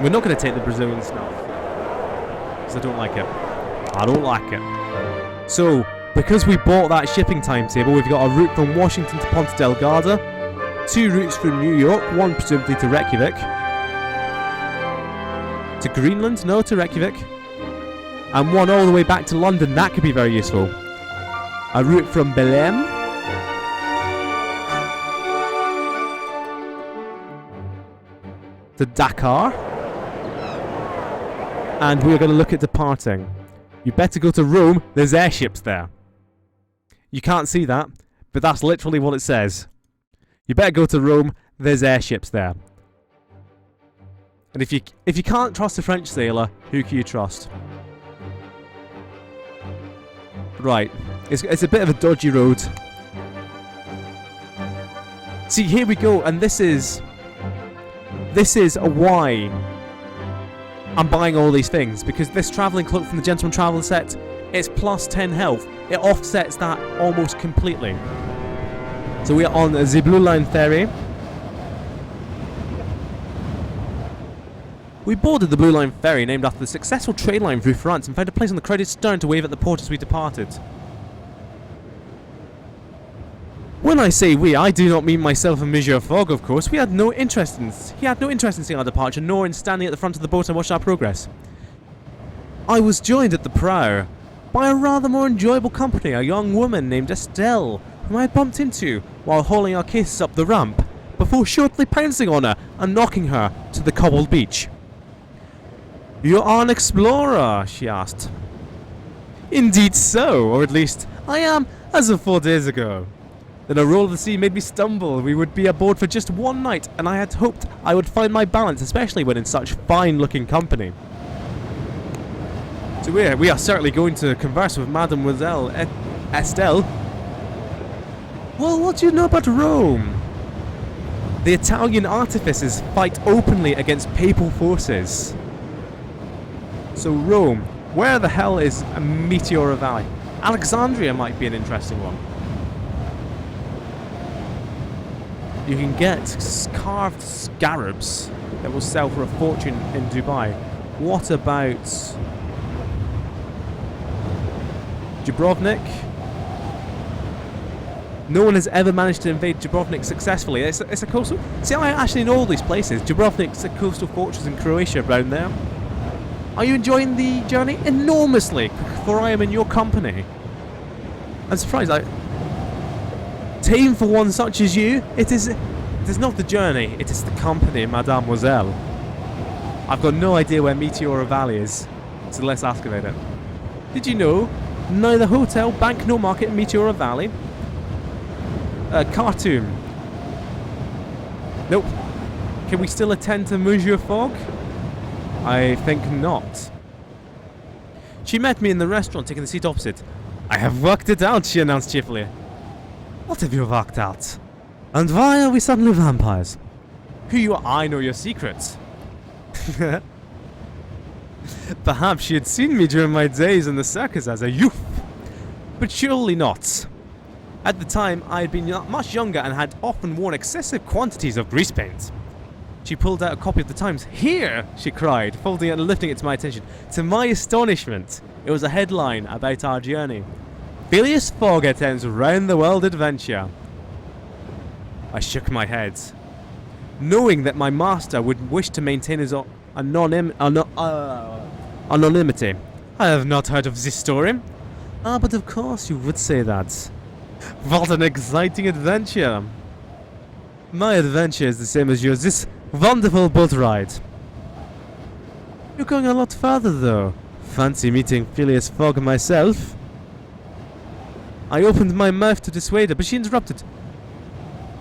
We're not going to take the Brazilian snuff, because I don't like it. I don't like it. So, because we bought that shipping timetable, we've got a route from Washington to Ponta Delgada, 2 routes from New York, one presumably to Reykjavik, to Greenland, no, to Reykjavik, and one all the way back to London. That could be very useful. A route from Belém to Dakar, and we're going to look at departing. You better go to Rome, there's airships there. You can't see that, but that's literally what it says. You better go to Rome, there's airships there. And if you can't trust a French sailor, who can you trust? Right, it's a bit of a dodgy road. See, here we go, and this is why I'm buying all these things, because this travelling cloak from the Gentleman Traveller set, it's plus 10 health. It offsets that almost completely. So we are on the Blue Line ferry. We boarded the Blue Line ferry, named after the successful trade line through France, and found a place on the crowded stern to wave at the port as we departed. When I say we, I do not mean myself and Monsieur Fogg, of course. He had no interest in seeing our departure, nor in standing at the front of the boat and watching our progress. I was joined at the prow by a rather more enjoyable company, a young woman named Estelle, whom I had bumped into while hauling our cases up the ramp, before shortly pouncing on her and knocking her to the cobbled beach. "You are an explorer?" she asked. "Indeed so, or at least I am, as of 4 days ago. Then a roll of the sea made me stumble. We would be aboard for just one night, and I had hoped I would find my balance, especially when in such fine-looking company." So we are certainly going to converse with Mademoiselle Estelle. Well, what do you know about Rome? The Italian artificers fight openly against papal forces. So Rome, where the hell is Meteora Valley? Alexandria might be an interesting one. You can get carved scarabs that will sell for a fortune in Dubai. What about Dubrovnik? No one has ever managed to invade Dubrovnik successfully. It's a coastal... See, I actually know all these places. Dubrovnik's a coastal fortress in Croatia around there. Are you enjoying the journey? Enormously, for I am in your company. I'm surprised, tame for one such as you, it is not the journey, it is the company, Mademoiselle. I've got no idea where Meteora Valley is, so let's ask about it. Did you know neither hotel, bank nor market in Meteora Valley? Khartoum. Nope. Can we still attend to Monsieur Fogg? I think not. She met me in the restaurant, taking the seat opposite. "I have worked it out," she announced cheerfully. "What have you worked out? And why are we suddenly vampires?" "Who you are, I know your secrets." Perhaps she had seen me during my days in the circus as a youth. But surely not. At the time, I had been much younger and had often worn excessive quantities of grease paint. She pulled out a copy of the Times. "Here!" she cried, folding it and lifting it to my attention. To my astonishment, it was a headline about our journey. "Phileas Fogg attends round-the-world adventure." I shook my head. Knowing that my master would wish to maintain his anonymity. "I have not heard of this story." "Ah, but of course you would say that." "What an exciting adventure." "My adventure is the same as yours, this wonderful boat ride." "You're going a lot further, though. Fancy meeting Phileas Fogg myself." I opened my mouth to dissuade her, but she interrupted.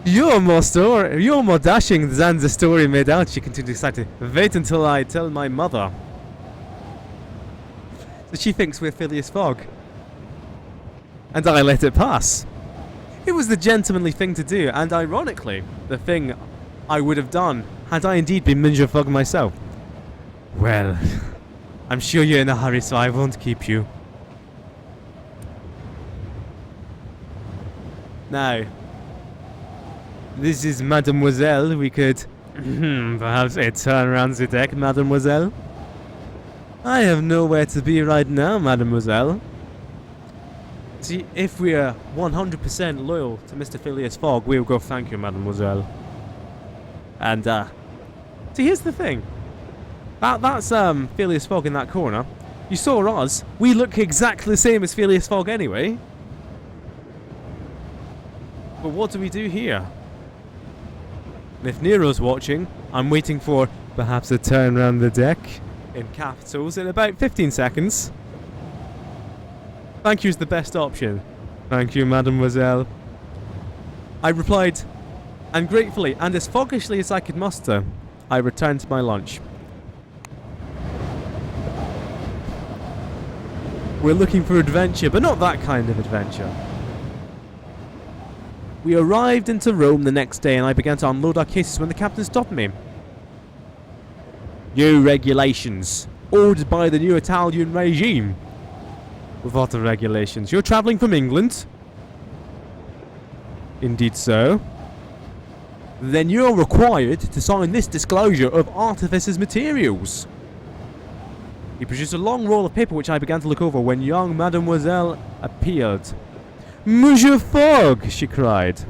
You're more dashing than the story made out," she continued excitedly. "Wait until I tell my mother." So she thinks we're Phileas Fogg. And I let it pass. It was the gentlemanly thing to do, and ironically, the thing I would have done had I indeed been Monsieur Fogg myself. "Well, I'm sure you're in a hurry, so I won't keep you." Now, this is Mademoiselle. We could perhaps a turn around the deck, Mademoiselle. "I have nowhere to be right now, Mademoiselle." See, if we are 100% loyal to Mr. Phileas Fogg, we'll go thank you, mademoiselle. And, see, here's the thing. That's Phileas Fogg in that corner. You saw us. We look exactly the same as Phileas Fogg anyway. But what do we do here? And if Nero's watching, I'm waiting for perhaps a turn round the deck in capitals in about 15 seconds. Thank you is the best option. Thank you, mademoiselle. I replied, and gratefully, and as foggishly as I could muster, I returned to my lunch. We're looking for adventure, but not that kind of adventure. We arrived into Rome the next day and I began to unload our cases when the captain stopped me. New regulations, ordered by the new Italian regime. What are regulations? You're travelling from England? Indeed so. Then you're required to sign this disclosure of artificer's materials. He produced a long roll of paper which I began to look over when young Mademoiselle appeared. Monsieur Fogg, she cried.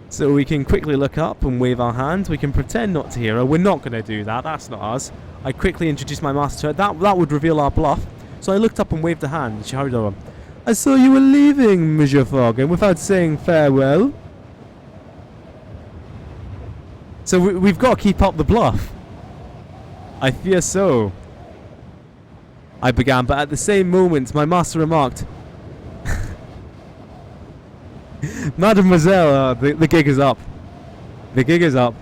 So we can quickly look up and wave our hands. We can pretend not to hear her. We're not going to do that. That's not us. I quickly introduced my master to her. That would reveal our bluff. So I looked up and waved a hand. She hurried over. I saw you were leaving, Monsieur Fogg, and without saying farewell. So we've got to keep up the bluff. I fear so. I began, but at the same moment, my master remarked, Mademoiselle, the gig is up. The gig is up.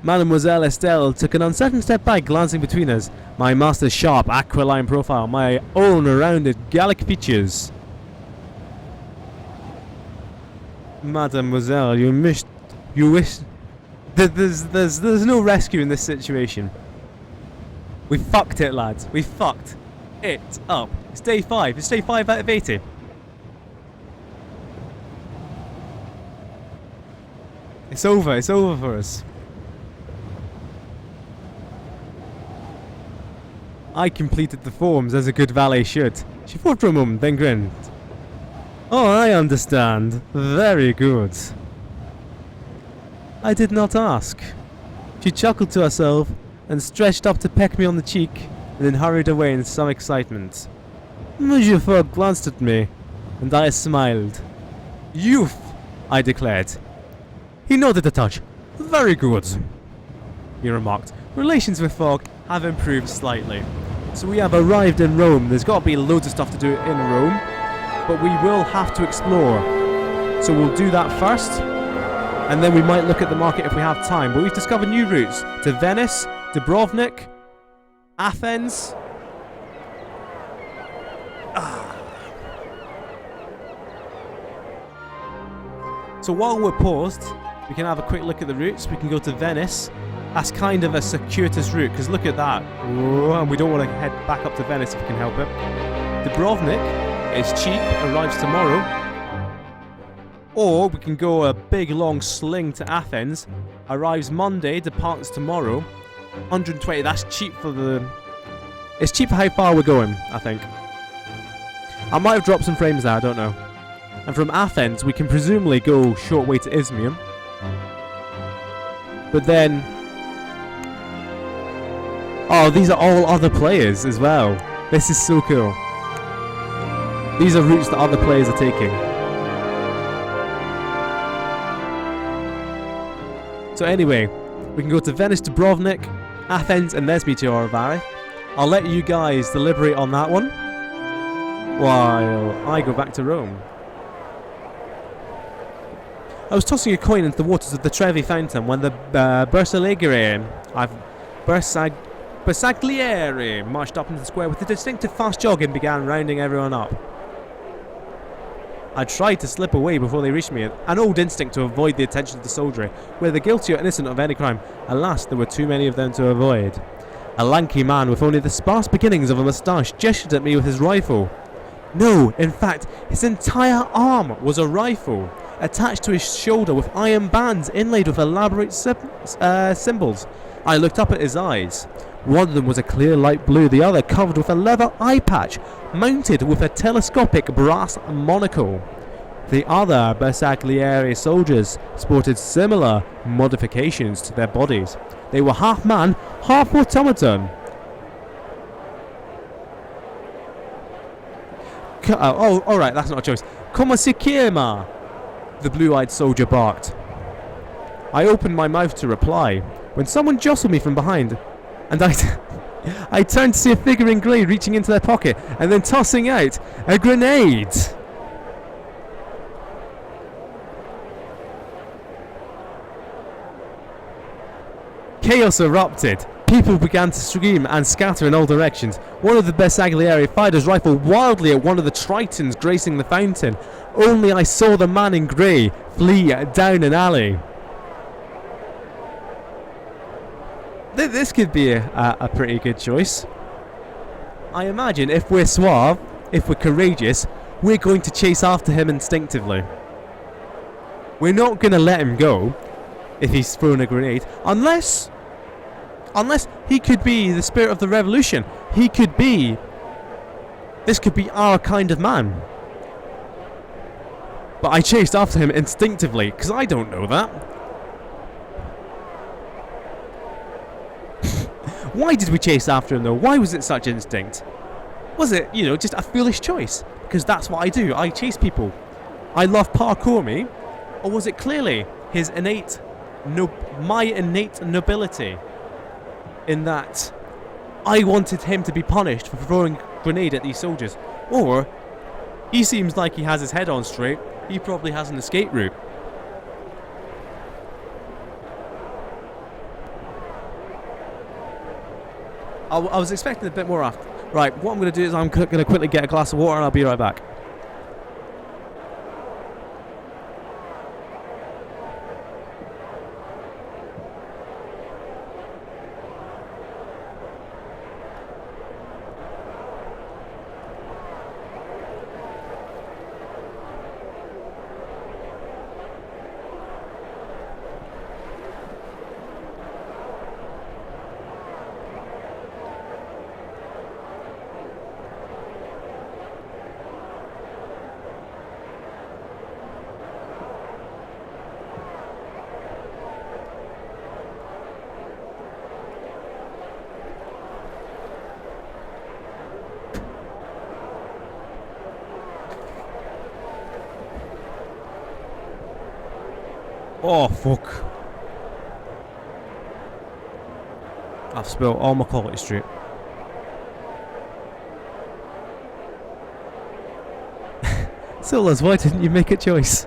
Mademoiselle Estelle took an uncertain step back, glancing between us. My master's sharp, aquiline profile, my own rounded Gallic features. Mademoiselle, you wish. There's no rescue in this situation. We fucked it, lads. We fucked it up. It's day 5. It's day 5 out of 80. It's over. It's over for us. I completed the forms as a good valet should. She thought for a moment, then grinned. Oh, I understand. Very good. I did not ask. She chuckled to herself and stretched up to peck me on the cheek, and then hurried away in some excitement. Monsieur Fogg glanced at me, and I smiled. Youth, I declared. He nodded a touch. Very good, he remarked. Relations with Fogg have improved slightly. So we have arrived in Rome. There's got to be loads of stuff to do in Rome, but we will have to explore. So we'll do that first, and then we might look at the market if we have time. But we've discovered new routes to Venice, Dubrovnik, Athens. So while we're paused, we can have a quick look at the routes. We can go to Venice. That's kind of a circuitous route, because look at that. Whoa, and we don't want to head back up to Venice if we can help it. Dubrovnik is cheap, arrives tomorrow. Or we can go a big long sling to Athens, arrives Monday, departs tomorrow. 120, that's cheap for the... It's cheap for how far we're going, I think. I might have dropped some frames there, I don't know. And from Athens, we can presumably go short way to Izmir. But then... Oh, these are all other players as well. This is so cool. These are routes that other players are taking. So anyway, we can go to Venice, Dubrovnik, Athens, and there's Meteor Valley. I'll let you guys deliberate on that one while I go back to Rome. I was tossing a coin into the waters of the Trevi Fountain when the Bersaglieri marched up into the square with a distinctive fast jog and began rounding everyone up. I tried to slip away before they reached me, an old instinct to avoid the attention of the soldiery, whether guilty or innocent of any crime. Alas, there were too many of them to avoid. A lanky man with only the sparse beginnings of a moustache gestured at me with his rifle. No, in fact, his entire arm was a rifle, attached to his shoulder with iron bands inlaid with elaborate symbols. I looked up at his eyes. One of them was a clear light blue, the other covered with a leather eye patch, mounted with a telescopic brass monocle. The other Bersaglieri soldiers sported similar modifications to their bodies. They were half man, half automaton. Oh, alright, that's not a choice. Come si chiama? The blue-eyed soldier barked. I opened my mouth to reply, when someone jostled me from behind, and I turned to see a figure in grey reaching into their pocket, and then tossing out a grenade. Chaos erupted. People began to scream and scatter in all directions. One of the Bersaglieri fired his rifle wildly at one of the tritons gracing the fountain. Only I saw the man in grey flee down an alley. This could be a pretty good choice. I imagine if we're suave, if we're courageous, we're going to chase after him instinctively. We're not going to let him go if he's thrown a grenade, unless he could be the spirit of the revolution. This could be our kind of man. But I chased after him instinctively, because I don't know that. Why did we chase after him though? Why was it such instinct? Was it, just a foolish choice? Because that's what I do. I chase people. I love parkour me. Or was it clearly his my innate nobility? In that I wanted him to be punished for throwing a grenade at these soldiers. Or he seems like he has his head on straight. He probably has an escape route. I was expecting a bit more after. Right, what I'm going to do is I'm going to quickly get a glass of water and I'll be right back. Oh, fuck. I've spilled all my Quality Street. Silas, why didn't you make a choice?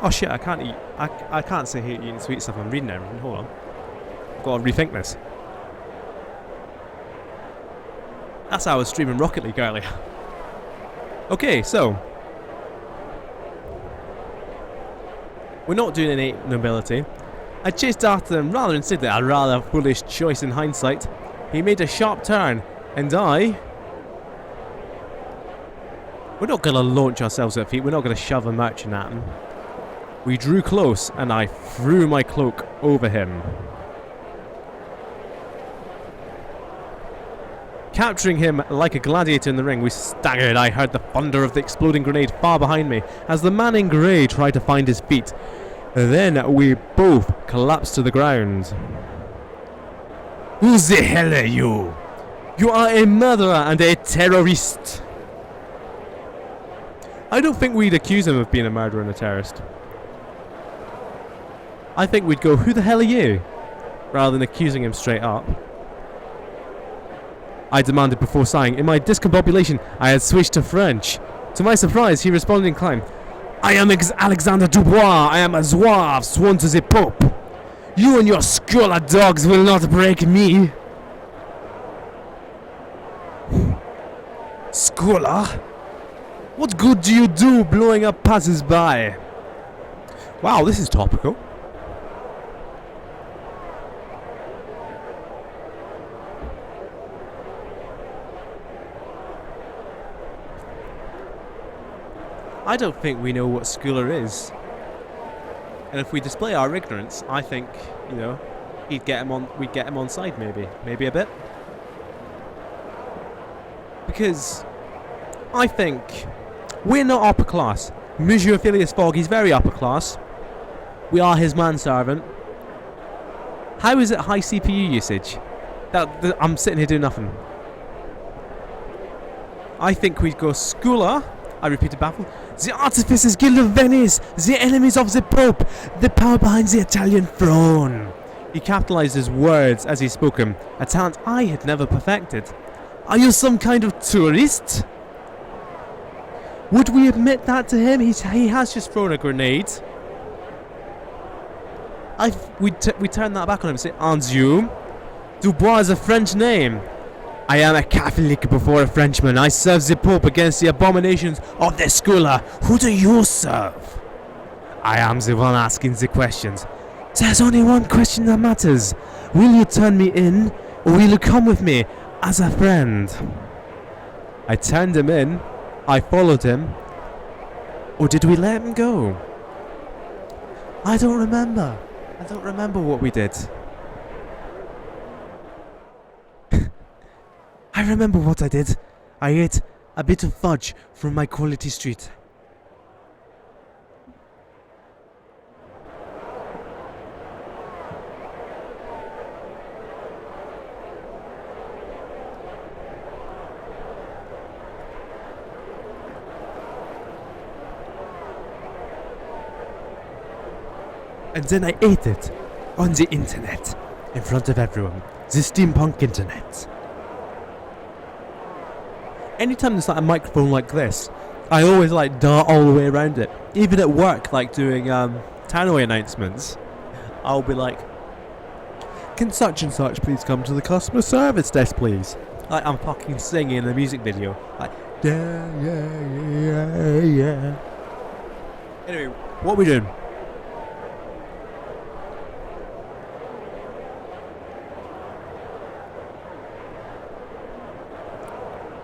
Oh shit, I can't eat. I can't say hate eating sweet stuff. I'm reading everything. Hold on. I've got to rethink this. That's how I was streaming Rocket League earlier. Okay, so. We're not doing innate nobility. I chased after him rather than said that a rather foolish choice in hindsight. He made a sharp turn, and I... We're not going to launch ourselves at feet. We're not going to shove a merchant at him. We drew close, and I threw my cloak over him. Capturing him like a gladiator in the ring, we staggered. I heard the thunder of the exploding grenade far behind me as the man in grey tried to find his feet. Then we both collapsed to the ground. Who the hell are you? You are a murderer and a terrorist. I don't think we'd accuse him of being a murderer and a terrorist. I think we'd go, who the hell are you? Rather than accusing him straight up. I demanded before sighing. In my discombobulation, I had switched to French. To my surprise, he responded in kind. I am Alexander Dubois. I am a Zouave, sworn to the Pope. You and your scholar dogs will not break me. Scholar? What good do you do blowing up passers-by? Wow, this is topical. I don't think we know what Schooler is. And if we display our ignorance, I think, you know, we'd get him on side maybe a bit. Because I think we're not upper class. Monsieur Phileas Fogg, he's very upper class. We are his manservant. How is it high CPU usage? I'm sitting here doing nothing. I think we'd go Schooler. I repeated baffled. The Artificers Guild of Venice, the enemies of the Pope, the power behind the Italian throne. He capitalized his words as he spoke them, a talent I had never perfected. Are you some kind of tourist? Would we admit that to him? He has just thrown a grenade. We turn that back on him and say, "And you? Dubois is a French name. I am a Catholic before a Frenchman. I serve the Pope against the abominations of the Schooler. Who do you serve?" I am the one asking the questions. There's only one question that matters. Will you turn me in, or will you come with me as a friend? I turned him in. I followed him. Or did we let him go? I don't remember. I don't remember what we did. I remember what I did. I ate a bit of fudge from my quality street. And then I ate it on the internet in front of everyone. The steampunk internet. Anytime there's like a microphone like this, I always like dart all the way around it. Even at work, like doing tannoy announcements, I'll be like, "Can such and such please come to the customer service desk, please?" Like I'm fucking singing in a music video. Like, yeah. Anyway, what are we doing?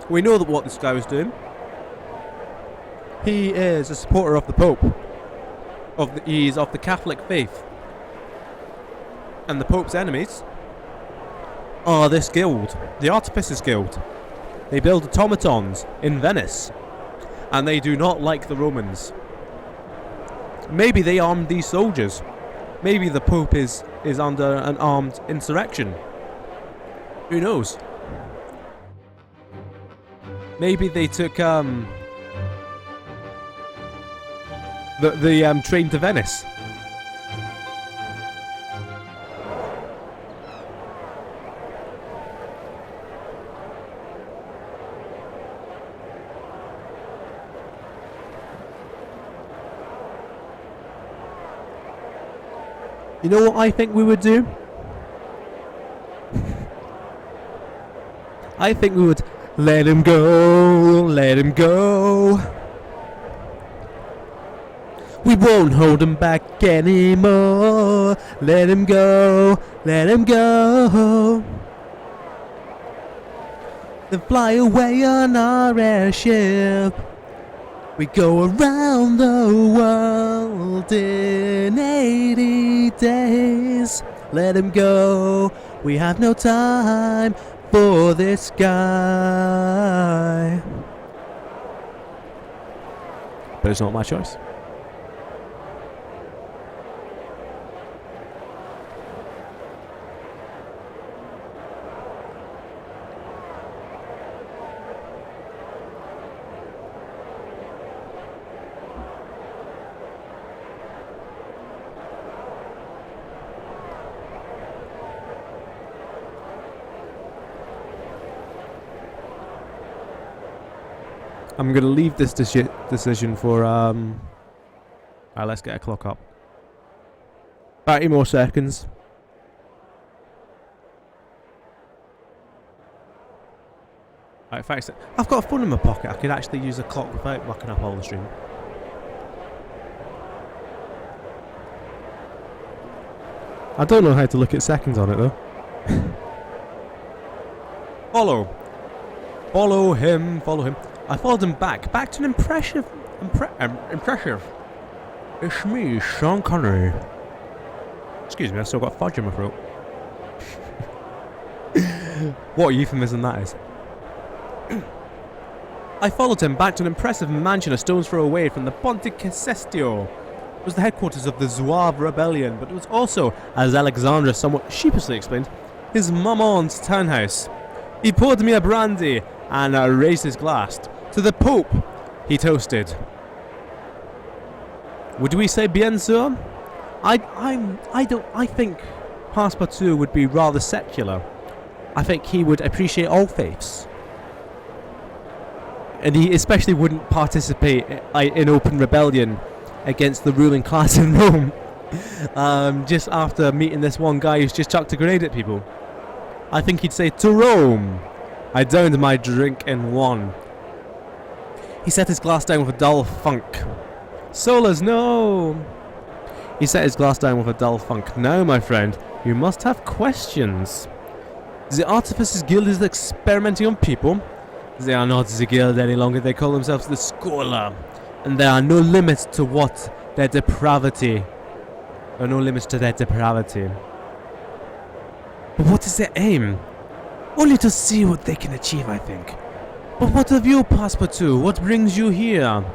We know that what this guy was doing. He is a supporter of the Pope. He's of the Catholic faith. And the Pope's enemies are this guild, the Artificers Guild. They build automatons in Venice. And they do not like the Romans. Maybe they armed these soldiers. Maybe the Pope is under an armed insurrection. Who knows? Maybe they took the train to Venice. You know what I think we would do? I think we would let him go, let him go. We won't hold him back anymore. Let him go, let him go. Then fly away on our airship. We go around the world in 80 days. Let him go, we have no time for this guy. But it's not my choice. I'm going to leave this decision for, let's get a clock up. 30 more seconds. Right, thanks. I've got a phone in my pocket. I could actually use a clock without mucking up all the stream. I don't know how to look at seconds on it though. Follow. Follow him. Follow him. I followed him back to an impressive. It's me, Sean Connery. Excuse me, I've still got fudge in my throat. What a euphemism that is. I followed him back to an impressive mansion a stone's throw away from the Ponte Cassestio. It was the headquarters of the Zouave rebellion, but it was also, as Alexandra somewhat sheepishly explained, his maman's townhouse. He poured me a brandy and raised his glass. To the Pope, he toasted. Would we say bien sûr? I think Passepartout would be rather secular. I think he would appreciate all faiths. And he especially wouldn't participate in open rebellion against the ruling class in Rome. Just after meeting this one guy who's just chucked a grenade at people. I think he'd say, to Rome! I downed my drink in one. He set his glass down with a dull funk. Solas, no! He set his glass down with a dull funk. Now, my friend, you must have questions. The Artificers Guild is experimenting on people. They are not the guild any longer. They call themselves the Schola. And there are no limits to what their depravity. There are no limits to their depravity. But what is their aim? Only to see what they can achieve, I think. But what of you, Passepartout? What brings you here?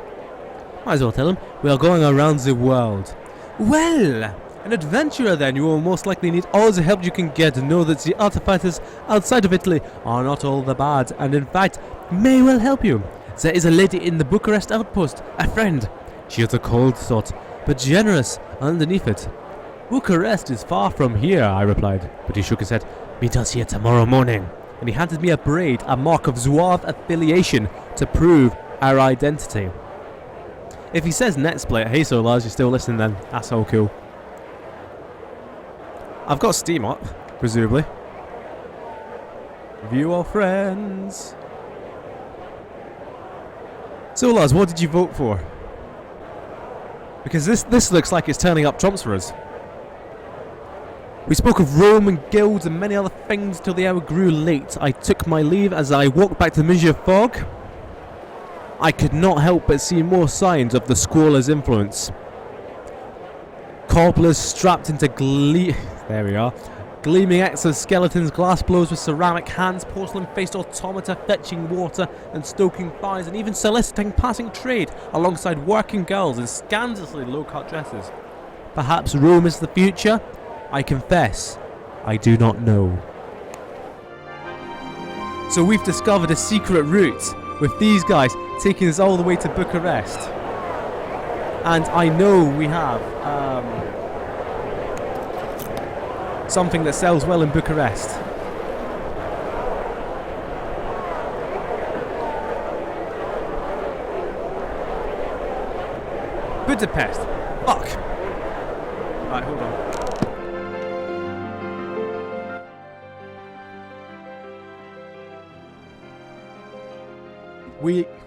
Might as well tell him. We are going around the world. Well, an adventurer then. You will most likely need all the help you can get to know that the artificers outside of Italy are not all the bad, and in fact, may well help you. There is a lady in the Bucharest outpost, a friend. She is a cold sort, but generous underneath it. Bucharest is far from here, I replied, but he shook his head. Meet us here tomorrow morning. And he handed me a braid, a mark of Zouave affiliation, to prove our identity. If he says Netsplit, hey Solas, you're still listening then. That's all cool. I've got Steam up, presumably. View all friends. Solas, what did you vote for? Because this looks like it's turning up trumps for us. We spoke of Rome and guilds and many other things till the hour grew late. I took my leave as I walked back to Monsieur Fogg. I could not help but see more signs of the Squalor's influence. Cobblers strapped into there we are. Gleaming exoskeletons, glass blows with ceramic hands, porcelain-faced automata fetching water and stoking fires, and even soliciting passing trade alongside working girls in scandalously low-cut dresses. Perhaps Rome is the future? I confess, I do not know. So we've discovered a secret route with these guys taking us all the way to Bucharest. And I know we have something that sells well in Bucharest. Budapest. Fuck. Right, hold on.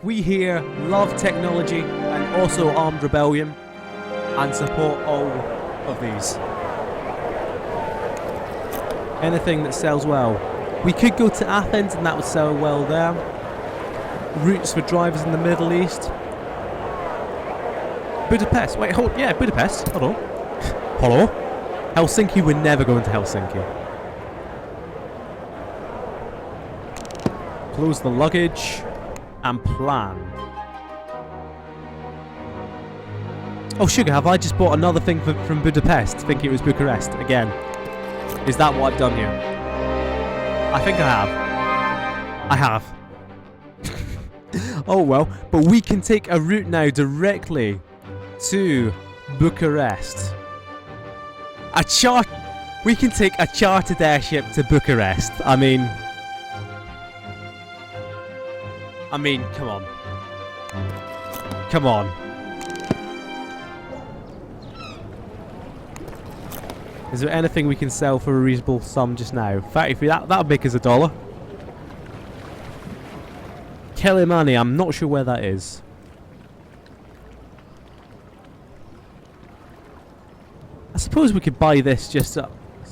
We here love technology and also armed rebellion and support all of these. Anything that sells well. We could go to Athens and that would sell well there. Routes for drivers in the Middle East. Budapest. Wait, hold. Yeah, Budapest. Hold on. Hello? Helsinki, we're never going to Helsinki. Close the luggage and plan. Oh, sugar, have I just bought another thing from Budapest, thinking it was Bucharest again? Is that what I've done here? I think I have. I have. Oh well, but we can take a route now directly to Bucharest. We can take a chartered airship to Bucharest. I mean, come on. Come on. Is there anything we can sell for a reasonable sum just now? 33, that would make us $1. Kelimani, I'm not sure where that is. I suppose we could buy this just to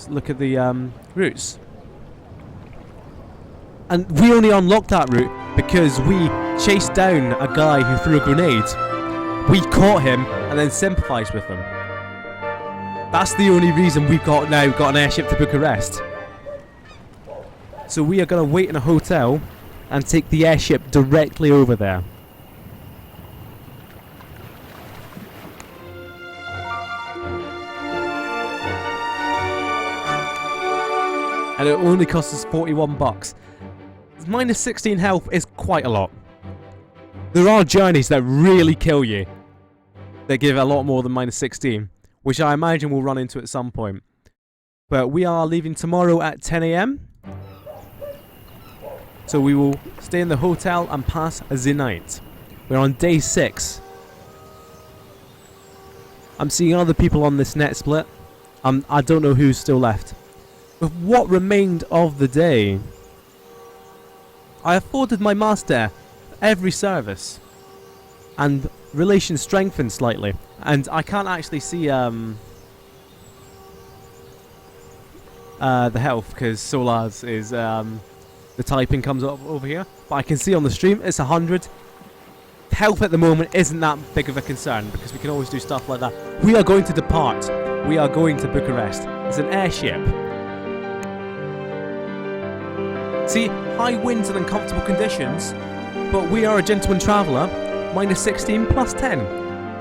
look at the routes. And we only unlocked that route because we chased down a guy who threw a grenade. We caught him and then sympathised with him. That's the only reason we've now got an airship to Bucharest. So we are going to wait in a hotel and take the airship directly over there. And it only costs us 41 bucks. Minus 16 health is quite a lot. There are journeys that really kill you. They give a lot more than minus 16, which I imagine we'll run into at some point. But we are leaving tomorrow at 10 AM. So we will stay in the hotel and pass the night. We're on day 6. I'm seeing other people on this net split. I don't know who's still left. With what remained of the day, I afforded my master every service. And relations strengthened slightly. And I can't actually see the health because Solar's is the typing comes up over here, but I can see on the stream it's 100. Health at the moment isn't that big of a concern because we can always do stuff like that. We are going to depart. We are going to Bucharest. It's an airship. See, high winds and uncomfortable conditions, but we are a gentleman traveller. Minus 16 plus 10.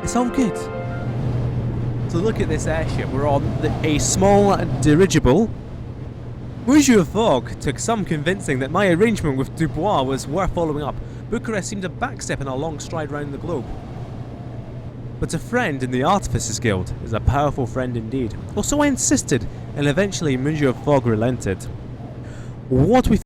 It's all good. So look at this airship. We're on a small dirigible. Monsieur Fogg took some convincing that my arrangement with Dubois was worth following up. Bucharest seemed a backstep in our long stride round the globe. But a friend in the Artificers Guild is a powerful friend indeed. Or so I insisted, and eventually Monsieur Fogg relented. What we